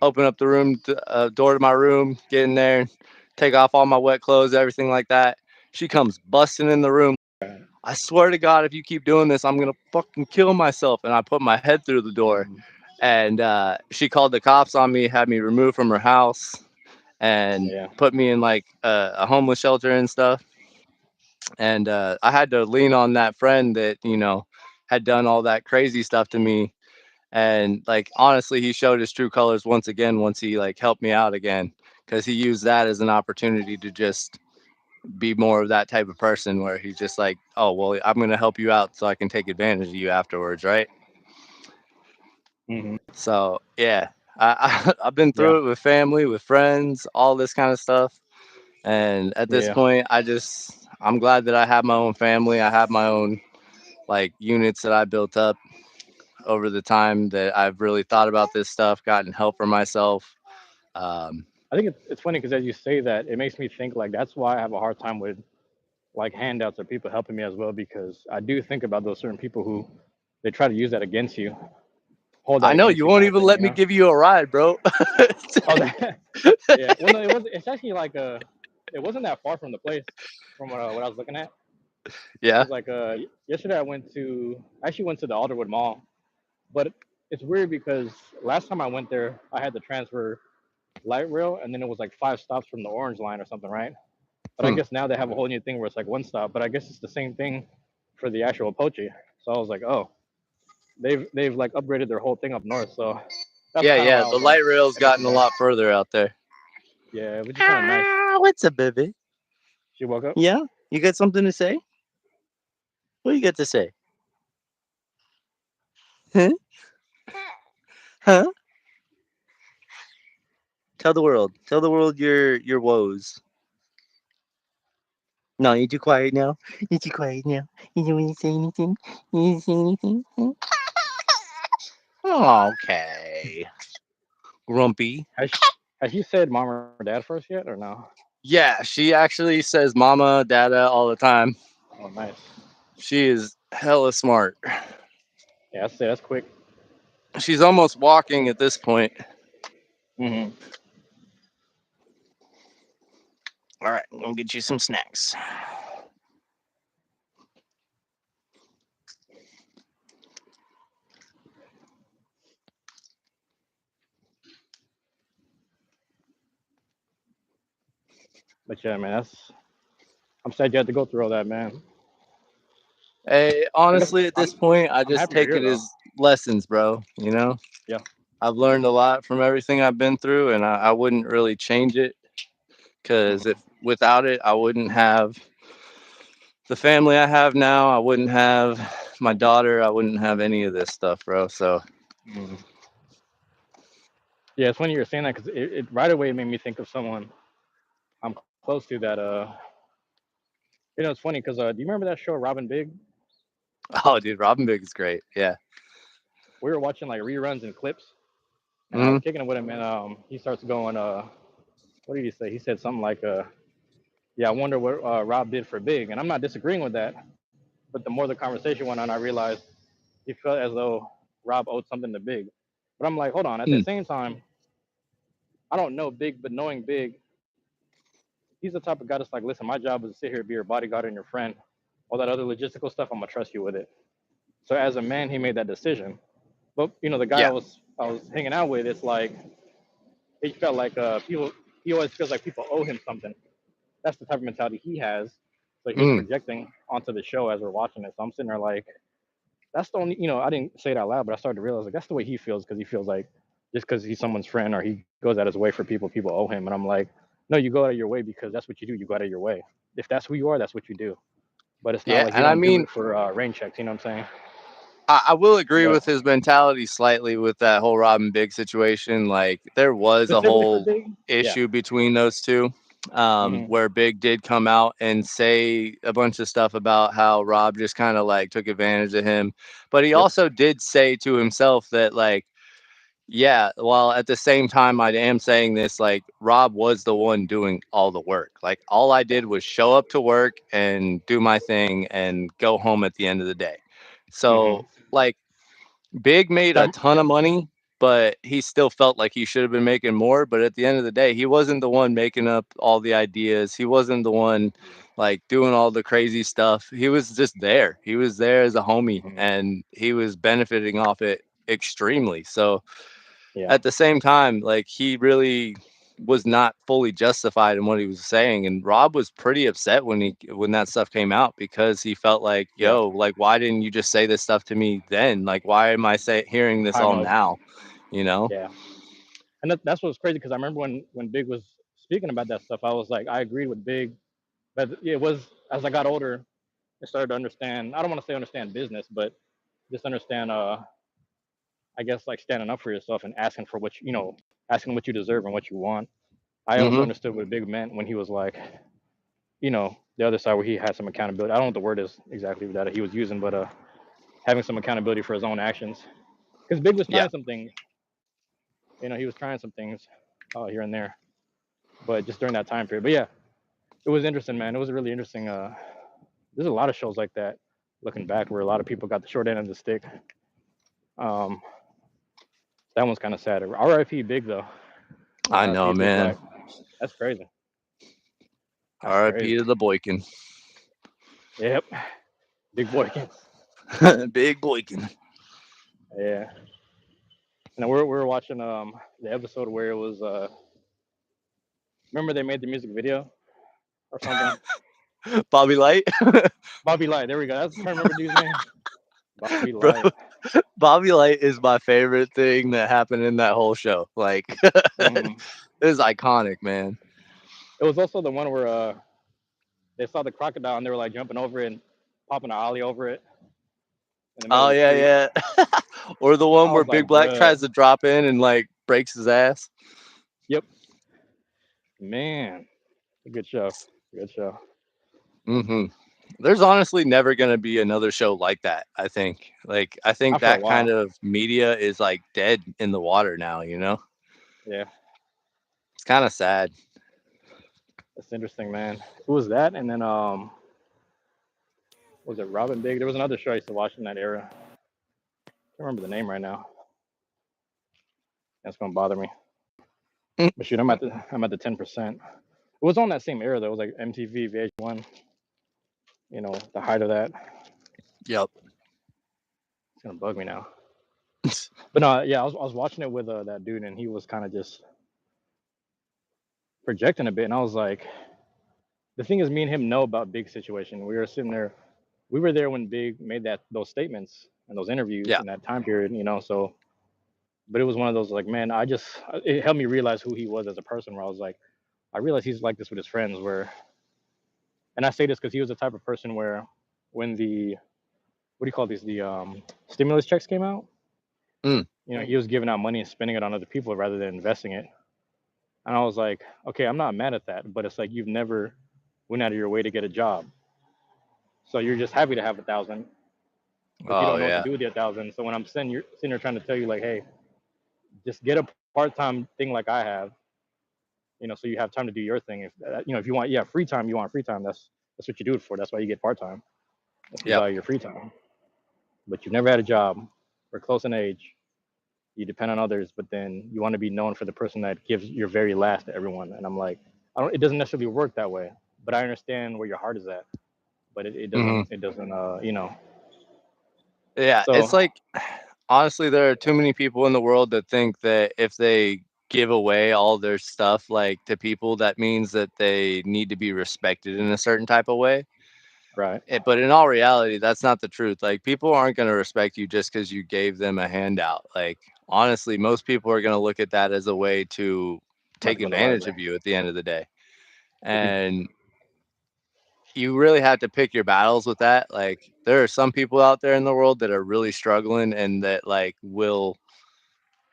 open up the door to my room, get in there, take off all my wet clothes, everything like that. She comes busting in the room. Right. I swear to God, if you keep doing this, I'm going to fucking kill myself. And I put my head through the door. Mm, And she called the cops on me, had me removed from her house, and yeah. put me in like a homeless shelter and stuff. And I had to lean on that friend that had done all that crazy stuff to me. And like honestly, he showed his true colors once again once he like helped me out again because he used that as an opportunity to just be more of that type of person where he's just like, oh well, I'm gonna help you out so I can take advantage of you afterwards, right? Hmm. So yeah, I've been Yeah. through it with family, with friends, all this kind of stuff. And at this Yeah. point, I'm glad that I have my own family. I have my own like units that I built up over the time that I've really thought about this stuff, gotten help for myself. Um, I think it's funny because as you say that, it makes me think like that's why I have a hard time with like handouts or people helping me as well because I do think about those certain people who they try to use that against you, hold that I know against you you won't kind of even thing, let you me know? give you a ride, bro. Oh, that. Yeah. Well, no, it was. It's actually like it wasn't that far from the place from what I was looking at. Yeah. Cause like yesterday I actually went to the Alderwood Mall, but it's weird because last time I went there I had to transfer light rail and then it was like 5 stops from the orange line or something, right? But I Hmm. guess now they have a whole new thing where it's like 1 stop, but I guess it's the same thing for the actual Poche. So I was like, oh, they've like upgraded their whole thing up north. So that's Yeah, kind of why yeah. I The was like, light rail's I guess gotten it's a that. lot further out there. Yeah, which is kind of nice. What's up, baby? She woke up. Yeah, you got something to say? What do you got to say? Huh? Huh? Tell the world. Tell the world your woes. No, you too quiet now. You too quiet now. You don't want to say anything. You want to say anything? Huh? Okay. Grumpy. Has she, has she said mom or dad first yet or no? Yeah, she actually says mama, dada all the time. Oh, nice. She is hella smart. Yeah, I'd say that's quick. She's almost walking at this point. Hmm. All right, I'm gonna get you some snacks. But yeah, man, that's. I'm sad you had to go through all that, man. Hey, I guess honestly, at this point, I I'm just happy you're take here it though. as lessons, bro. Yeah. I've learned a lot from everything I've been through, and I wouldn't really change it because if Mm-hmm. without it, I wouldn't have the family I have now. I wouldn't have my daughter. I wouldn't have any of this stuff, bro. So, Mm-hmm. Yeah, it's funny you're saying that because it right away made me think of someone I'm close to that. It's funny because do you remember that show Robin Big? oh, dude, Robin Big is great. Yeah. We were watching like reruns and clips, and I Hmm. was kicking it with him, and he starts going, what did he say? He said something like, yeah, I wonder what Rob did for Big, and I'm not disagreeing with that, but the more the conversation went on, I realized he felt as though Rob owed something to Big, but I'm like, hold on, at the Mm. same time, I don't know Big, but knowing Big, he's the type of guy that's like, listen, my job is to sit here, be your bodyguard and your friend, all that other logistical stuff, I'm gonna trust you with it. So as a man, he made that decision. But the guy Yeah. I was hanging out with, it's like he felt like people. He always feels like people owe him something. That's the type of mentality he has. So he was Mm. projecting onto the show as we're watching it. So I'm sitting there like, that's the only. I didn't say it out loud, but I started to realize like that's the way he feels because he feels like just because he's someone's friend or he goes out his way for people, people owe him. And I'm like, no, you go out of your way because that's what you do. You go out of your way. If that's who you are, that's what you do. But it's not Yeah. like you And I don't do mean, it for rain checks. You know what I'm saying? I will agree But with his mentality slightly with that whole Robin Big situation. Like there was a specifically for whole Big, yeah. issue between those two, Hmm. where Big did come out and say a bunch of stuff about how Rob just kind of like took advantage of him. But he Yep. also did say to himself that like, yeah, while at the same time I am saying this, like Rob was the one doing all the work. Like all I did was show up to work and do my thing and go home at the end of the day. Hmm. So like Big made a That, ton of money, but he still felt like he should have been making more. But at the end of the day, he wasn't the one making up all the ideas. He wasn't the one like doing all the crazy stuff. He was just there. He was there as a homie mhm. and he was benefiting off it extremely. So Yeah. at the same time, like he really was not fully justified in what he was saying. And Rob was pretty upset when that stuff came out because he felt like, Yeah. yo, like why didn't you just say this stuff to me then? Like why am I hearing this Time all of. now? You know? Yeah. And that's what's crazy because I remember when Big was speaking about that stuff, I was like, I agreed with Big. But it was as I got older, I started to understand. I don't want to say understand business, but just understand. I guess like standing up for yourself and asking for what asking what you deserve and what you want. I also Mm-hmm. understood what Big meant when he was like, the other side where he had some accountability. I don't know what the word is exactly that he was using, but having some accountability for his own actions. Because Big was Yeah. trying some things. He was trying some things here and there, but just during that time period. But yeah, it was interesting, man. It was really interesting. There's a lot of shows like that. Looking back, where a lot of people got the short end of the stick. Um, that one's kind of sad. R.I.P. Big though. I R.I.P. know, Big man. Black. That's crazy. That's RIP crazy. to the Boykin. Yep. Big Boykins. Big Boykin. Yeah. And we were watching the episode where it was remember they made the music video or something. Bobby Light. Bobby Light. There we go. That's trying to remember dude's name. Bobby Bro, Light. Bobby Light is my favorite thing that happened in that whole show. Like it Hmm. is iconic, man. It was also the one where they saw the crocodile and they were like jumping over it and popping an ollie over it in the middle Oh of the yeah, street. yeah. Or the one I where was Big like, Black bruh. tries to drop in and like breaks his ass. Yep. Man. Good show. Good show. Hmm. There's honestly never gonna be another show like that. I think. Like I think Not for a that kind while. of media is like dead in the water now. You know, Yeah. it's kind of sad. That's interesting, man. Who was that? And then was it Robin Big? There was another show I used to watch in that era. Can't remember the name right now. That's gonna bother me. But shoot, I'm at the 10%. It was on that same era though. It was like MTV, VH1. The height of that. Yep. It's gonna bug me now. But no, yeah, I was watching it with that dude, and he was kind of just projecting a bit, and I was like, the thing is, me and him know about Big situation. We were sitting there. We were there when Big made those statements and those interviews Yeah. in that time period. So but it was one of those like, man, it helped me realize who he was as a person. Where I was like, I realized he's like this with his friends where, and I say this because he was the type of person where when the what do you call these the stimulus checks came out, Mm. he was giving out money and spending it on other people rather than investing it. And I was like, okay, I'm not mad at that, but it's like you've never went out of your way to get a job, so you're just happy to have 1,000, but you Oh don't know what to yeah. do with the 1,000. So when I'm sitting here trying to tell you like, hey, just get a part-time thing like I have, so you have time to do your thing. If you want, yeah, free time, you want free time. That's what you do it for. That's why you get part-time. That's to Yep. buy your free time. But you've never had a job. We're close in age. You depend on others, but then you want to be known for the person that gives your very last to everyone. And I'm like, I don't. It doesn't necessarily work that way, but I understand where your heart is at. But it Hmm. doesn't. It doesn't. Yeah, So it's like honestly, there are too many people in the world that think that if they give away all their stuff like to people, that means that they need to be respected in a certain type of way. right, But in all reality, that's not the truth. Like people aren't going to respect you just because you gave them a handout. Like honestly, most people are going to look at that as a way to about take to go in the advantage of library. you at the end of the day. Agreed. And you really have to pick your battles with that. Like there are some people out there in the world that are really struggling and that like will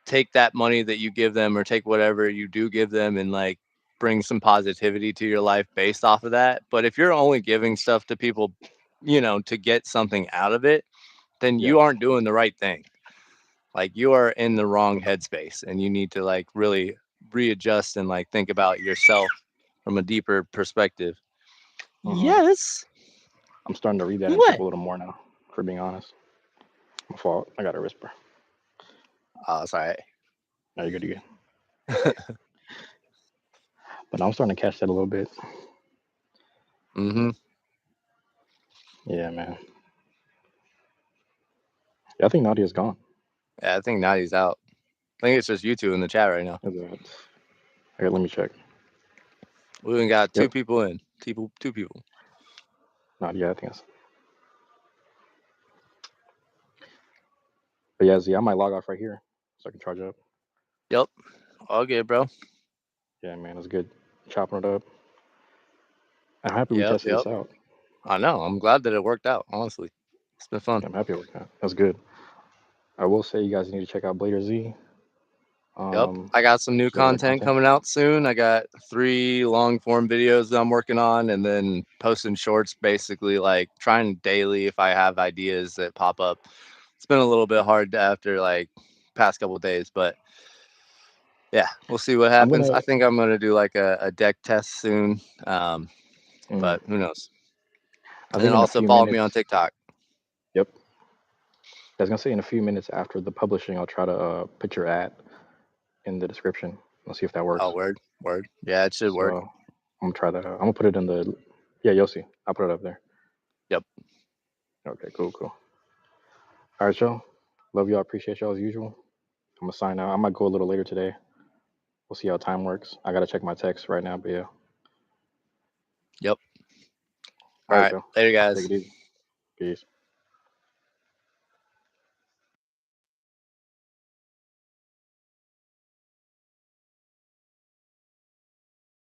take that money that you give them or take whatever you do give them and like bring some positivity to your life based off of that. But if you're only giving stuff to people, to get something out of it, then Yeah. you aren't doing the right thing. Like you are in the wrong headspace and you need to like really readjust and like think about yourself from a deeper perspective. hmm Yes. I'm starting to read that into What? a little more now. For being honest, my fault. I got a whisper. Oh, sorry. No, you're good. You're good. But I'm starting to catch that a little bit. Mm-hmm. Yeah, man. Yeah, I think Nadia's gone. Yeah, I think Nadi's out. I think it's just you two in the chat right now. Is it? Okay, let me check. We even got two Yep. people in. Two people. Nadia, I think it's. But yeah, Z, I might log off right here so I can charge up. Yep. All good, bro. Yeah, man, it's good chopping it up. I'm happy we Yep. tested Yep. this out. I know. I'm glad that it worked out. Honestly, it's been fun. Yeah, I'm happy it worked out. That's good. I will say you guys need to check out Blader Z. Yep. I got some new She has other content content. coming out soon. I got 3 long form videos that I'm working on and then posting shorts basically like trying daily if I have ideas that pop up. It's been a little bit hard after like past couple of days, but yeah, we'll see what I'm happens. gonna. I think I'm gonna do like a deck test soon. mm, But who knows? I And then think in a also few follow me on minutes. TikTok. Yep. I was gonna say in a few minutes after the publishing, I'll try to put your ad in the description. Let's see if that Oh, works. word. Yeah, it should work. So I'm gonna try that. I'm gonna put it in the. Yeah, you'll see. I'll put it up there. Yep. Okay, cool. All right, y'all. Love y'all. Appreciate y'all as usual. I'm gonna sign out. I might go a little later today. We'll see how time works. I gotta check my text right now, but yeah. Yep. All All right, right. y'all. Later, Take guys. it easy. Peace.